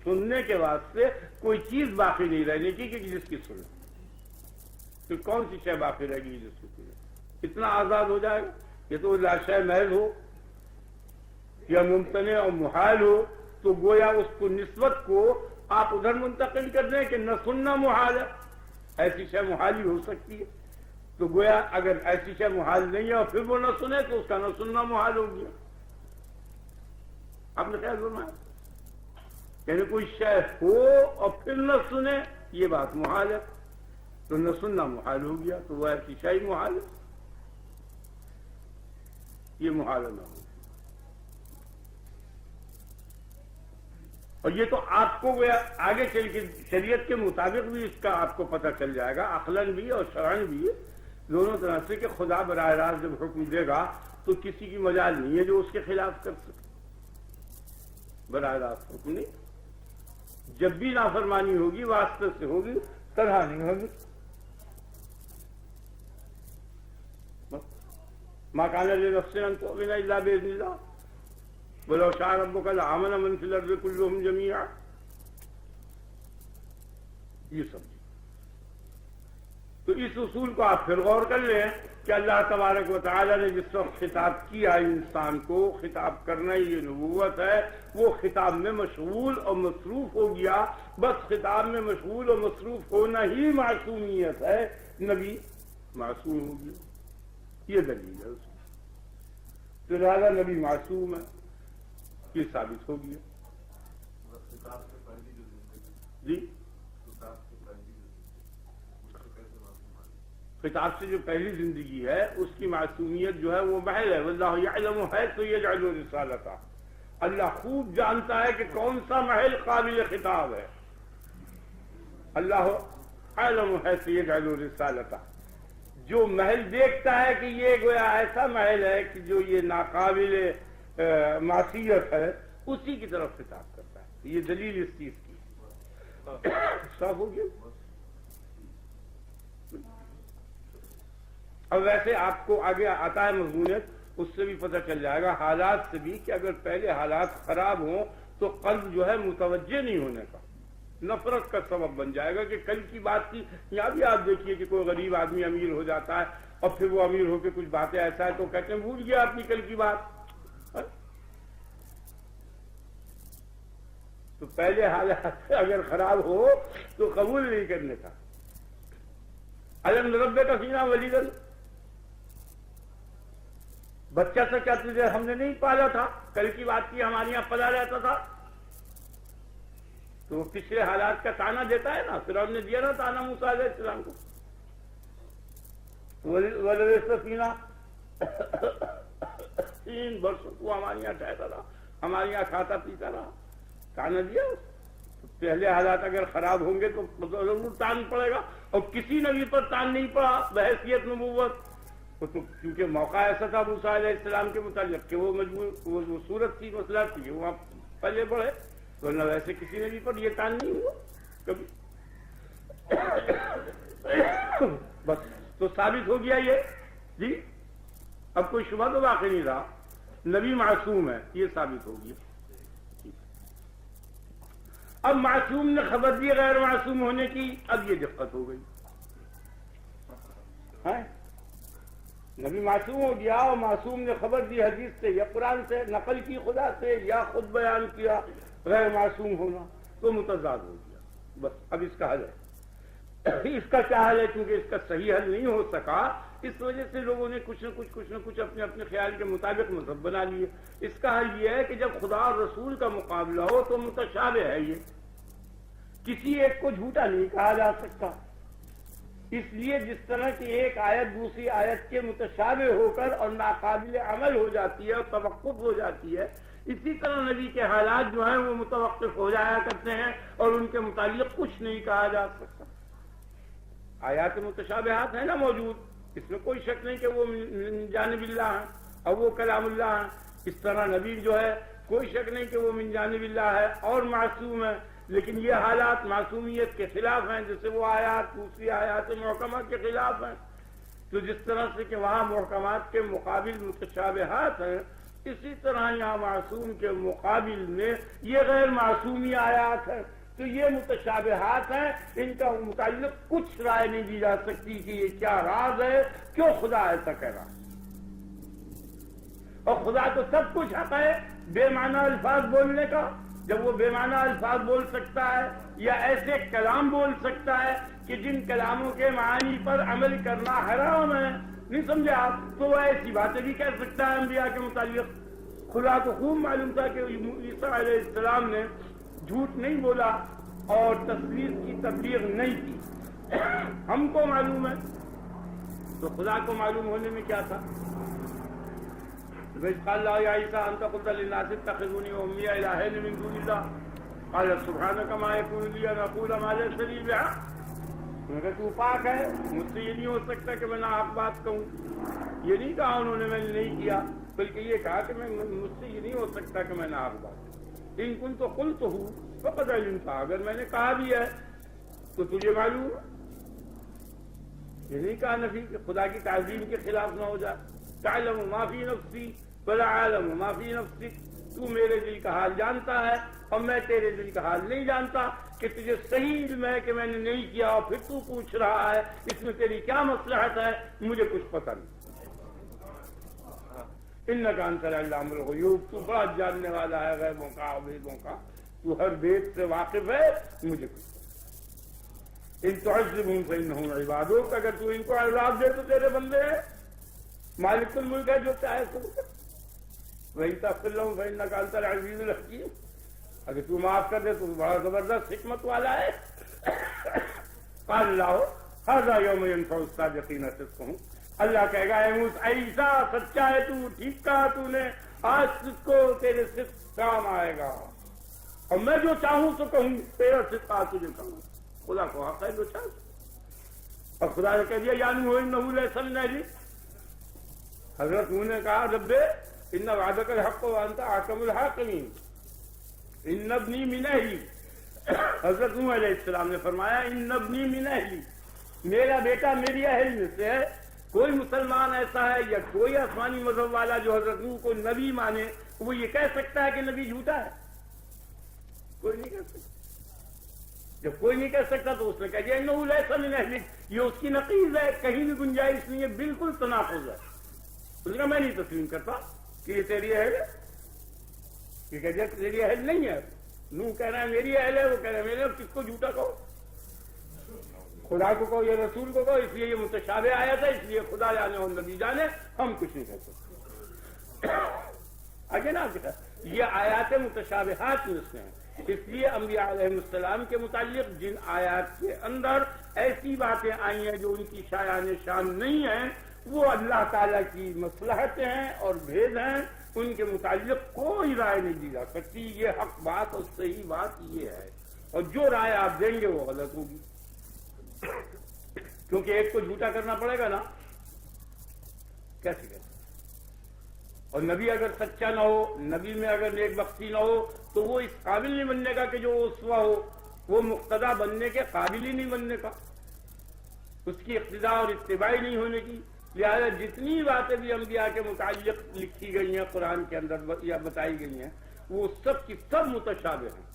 سننے کے واسطے کوئی چیز باقی نہیں رہنے کی کہ جس کی سنے، پھر کون سی شے باقی رہے گی جس کی سنے؟ اتنا آزاد ہو جائے گا، یہ تو لاشے محض ہو، یا ممتنع اور محال ہو تو گویا اس کو نسبت کو آپ ادھر منتقل کر دیں کہ نہ سننا محال ہے، ایسی شے محال ہی ہو سکتی ہے، تو گویا اگر ایسی شے محال نہیں ہے اور پھر وہ نہ سنے تو اس کا نہ سننا محال ہو گیا۔ آپ نے خیال فرمایا، یعنی کوئی شے ہو اور پھر نہ سنے یہ بات محال ہے، تو نہ سننا محال ہو گیا، تو وہ ایسی شے ہی محال ہے، یہ محال نہ ہو۔ اور یہ تو آپ کو آگے چل کے شریعت کے مطابق بھی اس کا آپ کو پتہ چل جائے گا، عقلاً بھی اور شرعاً بھی، دونوں طرح سے، کہ خدا براہ راست جب حکم دے گا تو کسی کی مجال نہیں ہے جو اس کے خلاف کر سکے، براہ راست حکم نہیں، جب بھی نافرمانی ہوگی واسطے سے ہوگی، طرح نہیں ہوگی۔ ما کان لنفس ان تؤمن الا باذن اللہ ولو شاء ربک لآمن من فی الارض کلهم جميعا، یہ سمجھیں۔ تو اس اصول کو آپ پھر غور کر لیں کہ اللہ تبارک و تعالیٰ نے جس وقت خطاب کیا انسان کو، خطاب کرنا یہ نبوت ہے، وہ خطاب میں مشغول اور مصروف ہو گیا، بس خطاب میں مشغول اور مصروف ہونا ہی معصومیت ہے، نبی معصوم ہو گیا، یہ دلیل ہے اس کی، تو لہٰذا نبی معصوم ہے، یہ ثابت ہو گیا۔ جی، خطاب سے جو پہلی زندگی ہے اس کی معصومیت جو ہے وہ محض ہے، واللہ یعلم حیث یجعل رسالتہ، اللہ خوب جانتا ہے کہ کون سا محل قابل خطاب ہے، اللہ یعلم حیث یجعل رسالتہ، جو محل دیکھتا ہے کہ یہ گویا ایسا محل ہے کہ جو یہ ناقابل معصیت ہے، اسی کی طرف خطاب کرتا ہے، یہ دلیل اس چیز کی صاف ہو گیا۔ اب ویسے آپ کو آگے آتا ہے مضمونیت، اس سے بھی پتہ چل جائے گا حالات سے بھی، کہ اگر پہلے حالات خراب ہوں تو قلب جو ہے متوجہ نہیں ہونے کا، نفرت کا سبب بن جائے گا، کہ کل کی بات کی، یہاں بھی آپ دیکھیے کہ کوئی غریب آدمی امیر ہو جاتا ہے اور پھر وہ امیر ہو کے کچھ باتیں ایسا ہے تو کہتے ہیں بھول گیا اپنی کل کی بات، تو پہلے حالات اگر خراب ہو تو قبول نہیں کرنے کا۔ الم نربک فینا ولیدا، بچہ سے کیا تجھے ہم نے نہیں پالا تھا، کل کی بات کی ہمارے یہاں پلا رہتا تھا، تو وہ پچھلے حالات کا تانا دیتا ہے نا، فرعون نے دیا نا تانا موسیٰ علیہ السلام کو، وَلَبِثْتَ فِينَا 3 برسوں کو ہمارے یہاں ٹھہرتا رہا، ہمارے یہاں کھاتا پیتا رہا، تانا دیا۔ پہلے حالات اگر خراب ہوں گے تو ضرور تان پڑے گا، اور کسی نبی پر تان نہیں پڑا بحیثیت نبوت، تو کیونکہ موقع ایسا تھا موسیٰ علیہ السلام کے متعلق کہ وہ مجبور، وہ صورت تھی، مسئلہ تھی، وہ آپ پہلے بڑھے، ورنہ ویسے کسی نبی پر یہ تان نہیں ہوا کبھی۔ بس تو ثابت ہو گیا یہ، جی اب کوئی شبہ تو باقی نہیں رہا، نبی معصوم ہے، یہ ثابت ہو گیا۔ اب معصوم نے خبر دی غیر معصوم ہونے کی، اب یہ دقت ہو گئی، نبی معصوم ہو گیا اور معصوم نے خبر دی حدیث سے یا قرآن سے نقل کی خدا سے یا خود بیان کیا غیر معصوم ہونا، تو متضاد ہو گیا۔ بس اب اس کا حل ہے، اس کا کیا حل ہے؟ کیونکہ اس کا صحیح حل نہیں ہو سکا، اس وجہ سے لوگوں نے کچھ نہ کچھ اپنے اپنے خیال کے مطابق مذہب بنا لیے۔ اس کا حل یہ ہے کہ جب خدا اور رسول کا مقابلہ ہو تو متشابہ ہے، یہ کسی ایک کو جھوٹا نہیں کہا جا سکتا، اس لیے جس طرح کی ایک آیت دوسری آیت کے متشابہ ہو کر اور ناقابل عمل ہو جاتی ہے اور توقف ہو جاتی ہے، اسی طرح نبی کے حالات جو ہیں وہ متوقف ہو جایا کرتے ہیں اور ان کے متعلق کچھ نہیں کہا جا سکتا۔ آیات متشابہات ہیں نا موجود، اس میں کوئی شک نہیں کہ وہ من جانب اللہ ہیں اور وہ کلام اللہ ہیں، اس طرح نبی جو ہے کوئی شک نہیں کہ وہ من جانب اللہ ہے اور معصوم ہے، لیکن یہ حالات معصومیت کے خلاف ہیں، جیسے وہ آیات دوسری آیات محکمہ کے خلاف ہیں، تو جس طرح سے کہ وہاں محکمات کے مقابل متشابہات ہیں، اسی طرح یہاں معصوم کے مقابل میں یہ غیر معصومی آیات ہیں، تو یہ متشابہات ہیں، ان کا متعلق کچھ رائے نہیں دی جا سکتی کہ یہ کیا راز ہے، کیوں خدا ایسا کہہ رہا ہے، اور خدا تو سب کچھ حق ہے، بے معنی الفاظ بولنے کا؟ جب وہ بے معنی الفاظ بول سکتا ہے یا ایسے کلام بول سکتا ہے کہ جن کلاموں کے معانی پر عمل کرنا حرام ہے، نہیں سمجھے آپ؟ تو وہ ایسی باتیں بھی کہہ سکتا ہے انبیاء کے متعلق۔ خدا کو خوب معلوم تھا کہ عیسیٰ علیہ السلام نے جھوٹ نہیں بولا اور تصویر کی تبلیغ نہیں کی، ہم کو معلوم ہے، تو خدا کو معلوم ہونے میں کیا تھا؟ وَإِذْ قَالَ اللَّهُ يَا عِيسَىٰ أَنْتَ قُلْتَ لِلنَّاسِ اتَّخِذُونِي وَأُمِّيَ إِلَٰهَيْنِ مِن دُونِ اللَّهِ قَالَ سُبْحَانَكَ مَا يَكُونُ لِي أَنْ أَقُولَ مَا لَيْسَ لِي بِحَقٍّ، میں نے کہا تو پاک ہے، مجھ سے یہ نہیں ہو سکتا کہ میں ناحق بات کہوں۔ یہ نہیں کہا انہوں نے میں نے نہیں کیا، بلکہ یہ کہا کہ مجھ سے یہ نہیں ہو سکتا کہ میں ناحق بات کروں۔ إِن كُنتُ قُلْتُهُ فَقَدْ عَلِمْتَ، اگر میں نے کہا بھی ہے تو تجھے معلوم ہے۔ یہ نہیں کہا نفی کہ خدا کی تعظیم کے خلاف نہ ہو جائے۔ تعلم ما فی نفسی ولا اعلم ما فی نفسک، تو میرے دل کا حال جانتا ہے اور میں تیرے دل کا حال نہیں جانتا، کہ تجھے صحیح علم ہے کہ میں نے نہیں کیا اور پھر تو پوچھ رہا ہے اس میں تیری کیا مصلحت ہے، مجھے کچھ پتہ نہیں۔ انک انت علام الغیوب، تو بڑا جاننے والا ہے غیبوں کا، عویدوں کا، تو ہر بید سے واقف ہے، مجھے کچھ۔ ان تعذبهم فانهم عبادک، اگر تو ان کو عذاب دے تو تیرے بندے ہیں، مالک الملک ہے جو چاہے سو۔ وَإِن تَغْفِرْ لَهُمْ فَإِنَّكَ أَنْتَ الْعَزِيزُ الْحَكِيمُ، اگر تو معاف کر دے تو بڑا زبردست حکمت والا ہے۔ قال اللہ هذا يوم ينفع الصادقین صدقهم، اللہ کہے گا اے عیسیٰ سچا ہے تو، ٹھیک کہا تو نے، آج تجھ کو تیرے صدق کام آئے گا، اور میں جو چاہوں تو کہوں، تیرا صدق آج تجھے کہوں۔ خدا کو حق ہے جو چاہے، اور خدا نے کہہ دیا یا نوح انہ لیس من اہلک، حضرت نوح نے کہا رب ان وعدک الحق وانت احکم الحاکمین ان ابنی من اہلی، حضرت نوح علیہ السلام نے فرمایا ان ابنی من اہلی، میرا بیٹا میری اہل میں سے ہے۔ کوئی مسلمان ایسا ہے یا کوئی آسمانی مذہب والا جو حضرت نوح کو نبی مانے، وہ یہ کہہ سکتا ہے کہ نبی جھوٹا ہے؟ کوئی نہیں کہہ سکتا۔ جب کوئی نہیں کہہ سکتا تو اس نے کہہ دیا انہ لیس من اہلک، یہ اس کی نقیض ہے، کہیں بھی گنجائش نہیں ہے، بالکل تناقض ہے۔ اس نے کہا میں نہیں تسلیم کرتا کہ یہ تیری اہل ہے، یہ کہہ دیا تیری اہل نہیں ہے۔ نوح کہہ رہا ہے میری اہل ہے، وہ کہہ رہا ہے میرے، اب کس کو جھوٹا کہو؟ خدا کو کہو یا رسول کو کہو، اس لیے یہ متشابہ آیا تھا، اس لیے خدا جانے اور نبی جانے، ہم کچھ نہیں کہہ سکتے۔ آگے نا یہ آیات متشابہات میں سے ہیں، اس لیے انبیاء علیہ السلام کے متعلق جن آیات کے اندر ایسی باتیں آئی ہیں جو ان کی شایان شان نہیں ہیں، وہ اللہ تعالیٰ کی مصلحتیں ہیں اور بھید ہیں، ان کے متعلق کوئی رائے نہیں دی جا سکتی۔ یہ حق بات اور صحیح بات یہ ہے، اور جو رائے آپ دیں گے وہ غلط ہوگی، کیونکہ ایک کو جھوٹا کرنا پڑے گا نا، کیسے کہتے؟ اور نبی اگر سچا نہ ہو، نبی میں اگر نیک بختی نہ ہو، تو وہ اس قابل نہیں بننے کا کہ جو اسوہ ہو، وہ مقتدی بننے کے قابل ہی نہیں بننے کا، اس کی اقتداء اور اتباعی نہیں ہونے کی۔ لہذا جتنی باتیں بھی انبیاء کے متعلق لکھی گئی ہیں قرآن کے اندر یا بتائی گئی ہیں، وہ سب کی سب متشابہ ہیں،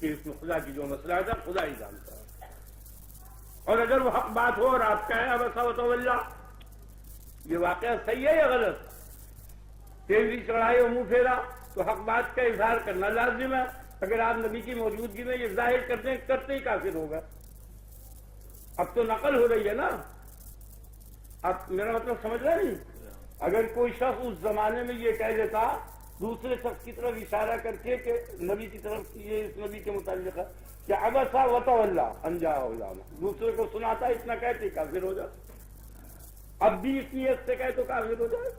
کہ اس میں خدا کی جو مسئلہ ہے خدا ہی جانتا ہے۔ اور اگر وہ حق بات ہو اور آپ کہیں عبس وتولی، یہ واقعہ صحیح ہے یا غلط، تیزی چڑھائی اور منہ پھیرا، تو حق بات کا اظہار کرنا لازم ہے۔ اگر آپ نبی کی موجودگی میں یہ ظاہر کرتے ہی کافر ہوگا۔ اب تو نقل ہو رہی ہے نا، اب میرا مطلب سمجھ رہے نہیں؟ اگر کوئی شخص اس زمانے میں یہ کہہ دیتا دوسرے شخص کی طرف اشارہ کر کے کہ نبی کی طرف یہ اس نبی کے متعلق ہے کہ عبس وتولی ان جاءہ الاعمی، دوسرے کو سناتا اتنا کہتے کافر ہو جاتا۔ اب بھی اس نیت سے کہے تو کافر ہو جائے۔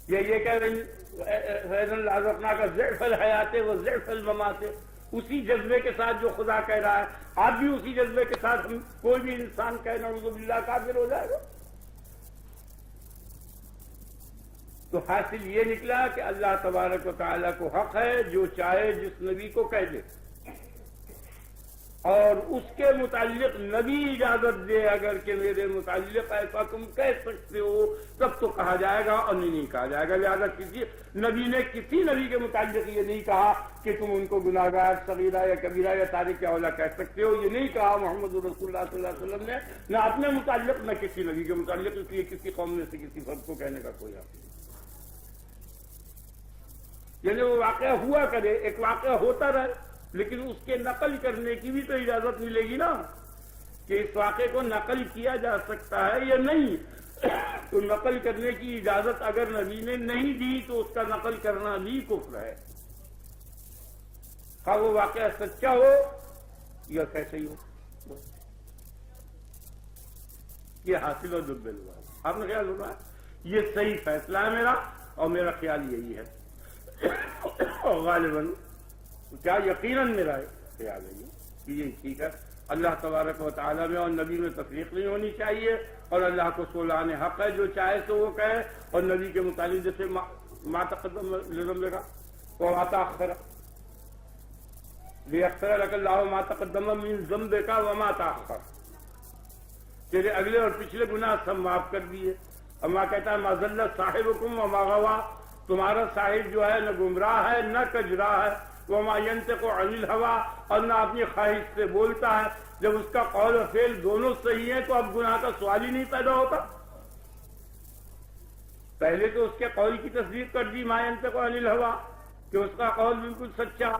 یہ کہہ رہی فَإِذًا لَأَذَقْنَاكَ ضِعْفَ الْحَيَاةِ وَضِعْفَ الْمَمَاتِ، اسی جذبے کے ساتھ جو خدا کہہ رہا ہے، آپ بھی اسی جذبے کے ساتھ کوئی بھی انسان کہے نعوذ باللہ کافر ہو جائے گا۔ تو حاصل یہ نکلا کہ اللہ تبارک و تعالیٰ کو حق ہے جو چاہے جس نبی کو کہہ دے، اور اس کے متعلق نبی اجازت دے اگر کہ میرے متعلق ایسا تم کہہ سکتے ہو تب تو کہا جائے گا اور نہیں کہا جائے گا. لہٰذا کسی نبی نے کسی نبی کے متعلق یہ نہیں کہا کہ تم ان کو گناہگار صغیرہ یا کبیرہ یا تارک اولیٰ کہہ سکتے ہو. یہ نہیں کہا محمد رسول اللہ صلی اللہ علیہ وسلم نے، نہ اپنے متعلق نہ کسی نبی کے متعلق. اس لیے کسی قوم میں سے کسی فرد کو کہنے کا کوئی حق نہیں. یعنی وہ واقعہ ہوا کرے، ایک واقعہ ہوتا رہے، لیکن اس کے نقل کرنے کی بھی تو اجازت ملے گی نا کہ اس واقعے کو نقل کیا جا سکتا ہے یا نہیں. تو نقل کرنے کی اجازت اگر نبی نے نہیں دی تو اس کا نقل کرنا بھی کفر ہے، خواہ وہ واقعہ سچا ہو یا کیسے ہی ہو. یہ حاصل و دبل ہوا. آپ نے خیال ہوگا یہ صحیح فیصلہ ہے میرا، اور میرا خیال یہی ہے. اور غالباً کیا یقیناً میرا خیال ہے کہ یہ ٹھیک ہے. اللہ تبارک و تعالیٰ میں اور نبی میں تفریق نہیں ہونی چاہیے، اور اللہ کو سولان حق ہے، جو چاہے تو وہ کہے. اور نبی کے متعلق جیسے ما تقدم لذنبک وما تأخر لیغفر لک اللہ ما تقدم من ذنبک وما تأخر، تیرے اگلے اور پچھلے گناہ سب معاف کر دیے. اما کہتا ہے ما ضل صاحبکم وما غوا، تمہارا صاحب جو ہے نہ گمراہ ہے نہ کجرا ہے. وما ينطق عن الهوى، اور نہ اپنی خواہش سے بولتا ہے. جب اس کا قول و فعل دونوں صحیح ہیں تو اب گناہ کا سوال ہی نہیں پیدا ہوتا. پہلے تو اس کے قول کی تصدیق کر دی ما ينطق عن الهوى کہ اس کا قول بالکل سچا،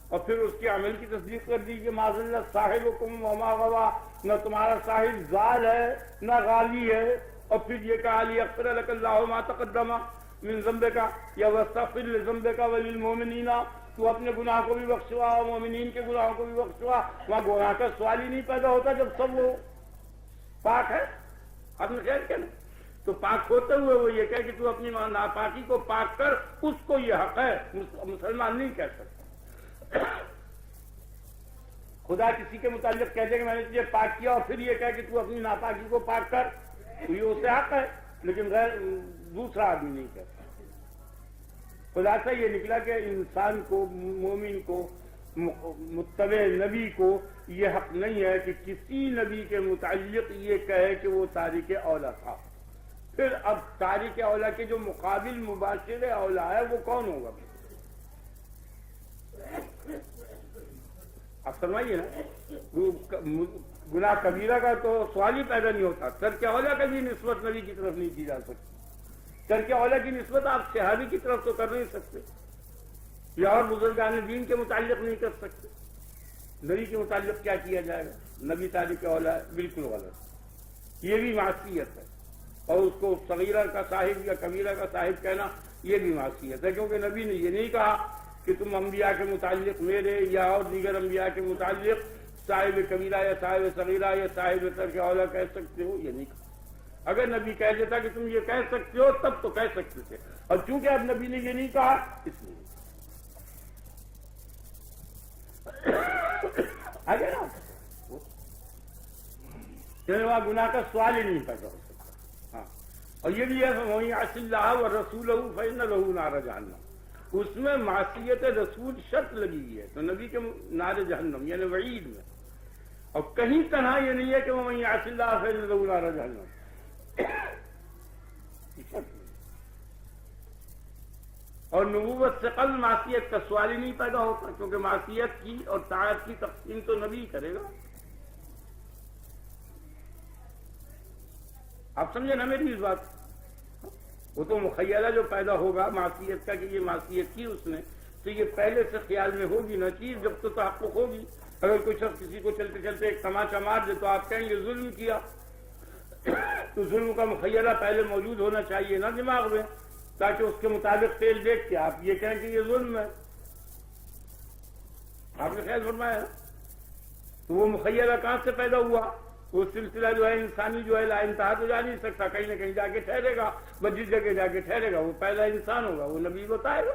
اور پھر اس کے عمل کی تصدیق کر دی کہ ما ضل صاحبکم وما غوا، نہ تمہارا صاحب ضال ہے نہ غاوی ہے. اور پھر یہ کہا لیغفر لک اللہ ما تقدم من ذنبک یا واستغفر لذنبک وللمؤمنین، تو اپنے گناہ کو بھی بخشوا اور مومنین کے گناہوں کو بھی بخشوا. وہاں گناہ کا سوال ہی نہیں پیدا ہوتا جب سب وہ پاک ہے. آپ نے خیال کیا نا؟ تو پاک ہوتے ہوئے وہ یہ کہے کہ تو اپنی ناپاکی کو پاک کر، اس کو یہ حق ہے. مسلمان نہیں کہہ سکتا. خدا کسی کے متعلق کہہ دے کہ میں نے تجھے پاک کیا اور پھر یہ کہے کہ تو اپنی ناپاکی کو پاک کر، تو یہ اسے حق ہے، لیکن غیر دوسرا آدمی نہیں کہتا. خلاصہ یہ نکلا کہ انسان کو، مومن کو، متبع نبی کو یہ حق نہیں ہے کہ کسی نبی کے متعلق یہ کہے کہ وہ تارک اولیٰ تھا. پھر اب تارک اولیٰ کے جو مقابل مباشر اولیٰ ہے وہ کون ہوگا؟ آپ فرمائیے نا. گناہ کبیرہ کا تو سوال ہی پیدا نہیں ہوتا. ترک اولیٰ کا بھی نسبت نبی کی طرف نہیں کی جا سکتی. ترک اولیٰ کی نسبت آپ صحابی کی طرف تو کر نہیں سکتے، یا اور بزرگان دین کے متعلق نہیں کر سکتے. نبی کے متعلق کیا کیا جائے گا؟ نبی تارک اولیٰ بالکل غلط. یہ بھی معصیت ہے، اور اس کو صغیرہ کا صاحب یا کبیرہ کا صاحب کہنا یہ بھی معصیت ہے، کیونکہ نبی نے یہ نہیں کہا کہ تم انبیاء کے متعلق میرے یا اور دیگر انبیاء کے متعلق صاحب کبیرہ یا صاحب صغیرہ یا صاحب ترک اولیٰ کہہ سکتے ہو. یہ نہیں کہا. اگر نبی کہہ دیتا کہ تم یہ کہہ سکتے ہو تب تو کہہ سکتے تھے، اور چونکہ اب نبی نے یہ نہیں کہا اس لیے آگے نا وہاں گناہ کا سوال ہی نہیں پیدا ہو سکتا. ہاں، اور یہ بھی ہے وہیں عصی اللہ ورسولہ فإن لہ نار جہنم، اس میں معصیت رسول شرط لگی ہوئی ہے، تو نبی کے نار جہنم یعنی وعید میں. اور کہیں تنہا یہ نہیں ہے کہ وہیں عصی اللہ فإن لہ نار جہنم. اور نبوت سے قبل معصیت کا سوال ہی نہیں پیدا ہوتا، کیونکہ معصیت کی اور طاعت کی تقسیم تو نبی کرے گا. آپ سمجھے نا میری اس بات؟ وہ تو مخیلہ جو پیدا ہوگا معصیت کا کہ یہ معصیت کی اس نے، تو یہ پہلے سے خیال میں ہوگی نہ چیز جب تو تحقق ہوگی. اگر کوئی شخص کسی کو چلتے چلتے ایک تماچا مار دے تو آپ کہیں گے ظلم کیا، تو ظلم کا مخیلہ پہلے موجود ہونا چاہیے نا دماغ میں، تاکہ اس کے مطابق فعل دیکھ کے آپ یہ کہیں کہ یہ ظلم ہے. آپ نے خیال فرمایا. تو وہ مخیلہ کہاں سے پیدا ہوا؟ وہ سلسلہ جو ہے انسانی جو ہے لا انتہا تو جا نہیں سکتا، کہیں نہ کہیں جا کے ٹھہرے گا. بس جس جگہ جا کے ٹھہرے گا وہ پہلا انسان ہوگا، وہ نبی بتائے گا.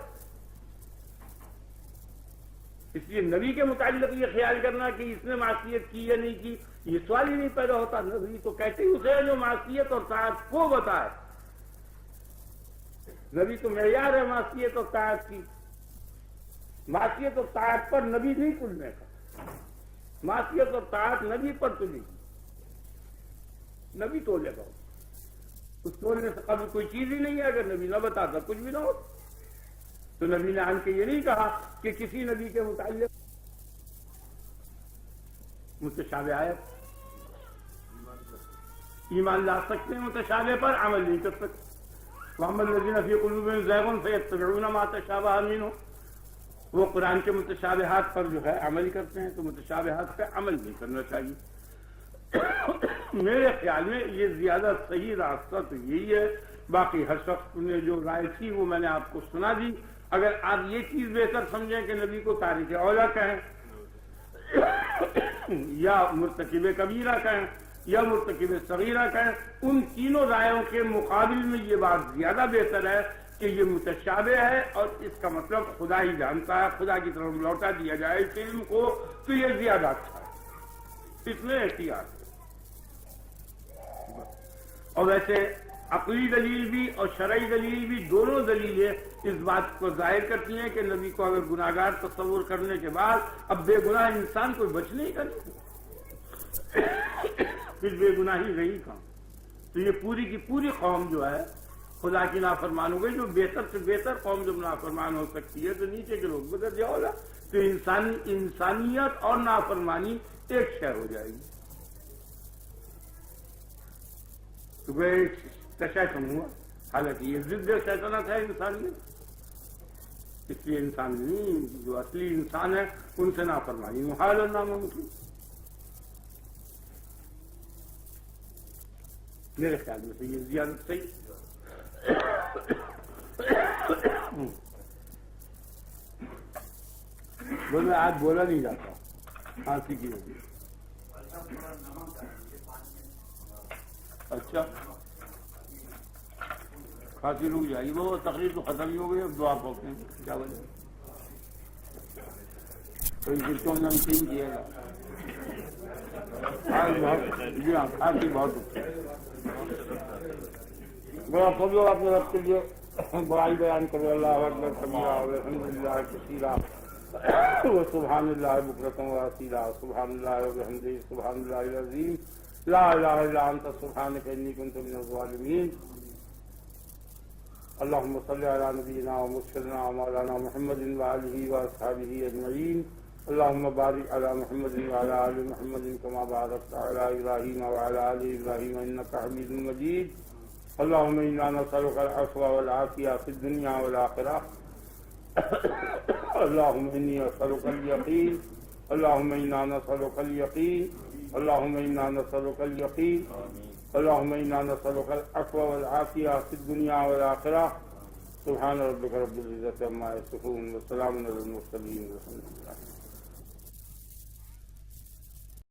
اس لیے نبی کے متعلق یہ خیال کرنا کہ اس نے معصیت کی یا نہیں کی یہ سوال ہی نہیں پیدا ہوتا. نبی تو کہتے ہی اسے جو معصیت اور طاعت کو بتائے. نبی تو معیار ہے معصیت اور طاعت کی. معصیت اور طاعت پر نبی نہیں تلنے کا. معصیت اور طاعت نبی پر تلی، نبی تولے گا، اس تولنے سے قبل کوئی چیز ہی نہیں ہے، اگر نبی نہ بتاتا کچھ بھی نہ ہو۔ تو نبی نے آن کے یہ نہیں کہا کہ کسی نبی کے متعلق متشابہ آیت ایمان لا سکتے ہیں، متشابہ پر عمل نہیں کر سکتے۔ وَأَمَّا الَّذِينَ فِي قُلُوبِهِمْ زَيْغٌ فَيَتَّبِعُونَ مَا تَشَابَهَ مِنْهُ، وہ قرآن کے متشابہات پر جو ہے عمل کرتے ہیں، تو متشابہات پہ عمل نہیں کرنا چاہیے۔ میرے خیال میں یہ زیادہ صحیح راستہ تو یہی ہے۔ باقی ہر شخص نے جو رائے تھی وہ میں نے آپ کو سنا دی۔ اگر آپ یہ چیز بہتر سمجھیں کہ نبی کو تاریخ اولا کہیں یا مرتکب کبیرہ کہیں یا مرتکب صغیرہ کہیں، ان تینوں رائےوں کے مقابل میں یہ بات زیادہ بہتر ہے کہ یہ متشابہ ہے اور اس کا مطلب خدا ہی جانتا ہے، خدا کی طرف لوٹا دیا جائے اس علم کو، تو یہ زیادہ اچھا ہے، اس میں احتیاط ہے۔ اور ویسے عقلی دلیل بھی اور شرعی دلیل بھی، دونوں دلیلیں اس بات کو ظاہر کرتی ہیں کہ نبی کو اگر گناہگار تصور کرنے کے بعد اب بے گناہ انسان کوئی بچ نہیں کرے، پھر بے گناہی رہی کہاں؟ تو یہ پوری کی پوری قوم جو ہے خدا کی نافرمان ہو گئی۔ جو بہتر سے بہتر قوم جب نافرمان ہو سکتی ہے تو نیچے کے لوگ بدل جاؤ گا، تو انسانیت اور نافرمانی ایک شے ہو جائے گی۔ تو وہ تشیطن ہوا، حالانکہ یہ ضد شیطنت ہے انسانیت، اس لیے انسان نہیں، جو اصلی انسان ہے ان سے نافرمانی محال اور ناممکن۔ میرے خیال میں تو یہ زیادہ صحیح۔ میں آج بولا نہیں جاتا کھانسی کی وجہ سے۔ اچھا کھانسی رک جائے، وہ تقریر تو ختم ہی ہو گئی، اب دعا پڑھتے ہیں، کیا وجہ تو کیوں نمکین کیے گا؟ جی ہاں کھانسی بہت بڑا فضل اپنے رب کے لیے بڑائی بیان کرو، اللہ اکبر کبیرہ والحمد للہ کثیرہ وسبحان اللہ بکرۃ واصیلا، سبحان اللہ وبحمدہ، سبحان اللہ العظیم، لا الہ الا انت سبحانک انی کنت من الظالمین۔ اللہم صلی علی نبینا ومرشدنا ومولانا محمد وآلہ واصحابہ اجمعین۔ اللہم بارک علی محمد وعلی آل محمد کما بارکت علی ابراہیم وعلی آل ابراہیم انک حمید مجید۔ اللہم انا نسألک العفو والعافیہ فی الدنیا والآخرہ۔ اللہم انی اسألک الیقین، اللہم انا نسألک الیقین، اللہم انا نسألک الیقین، اللہم انا نسألک العفو والعافیہ فی الدنیا والآخرہ۔ سبحان ربک رب العزۃ عما یصفون وسلام علی المرسلین والحمد للہ۔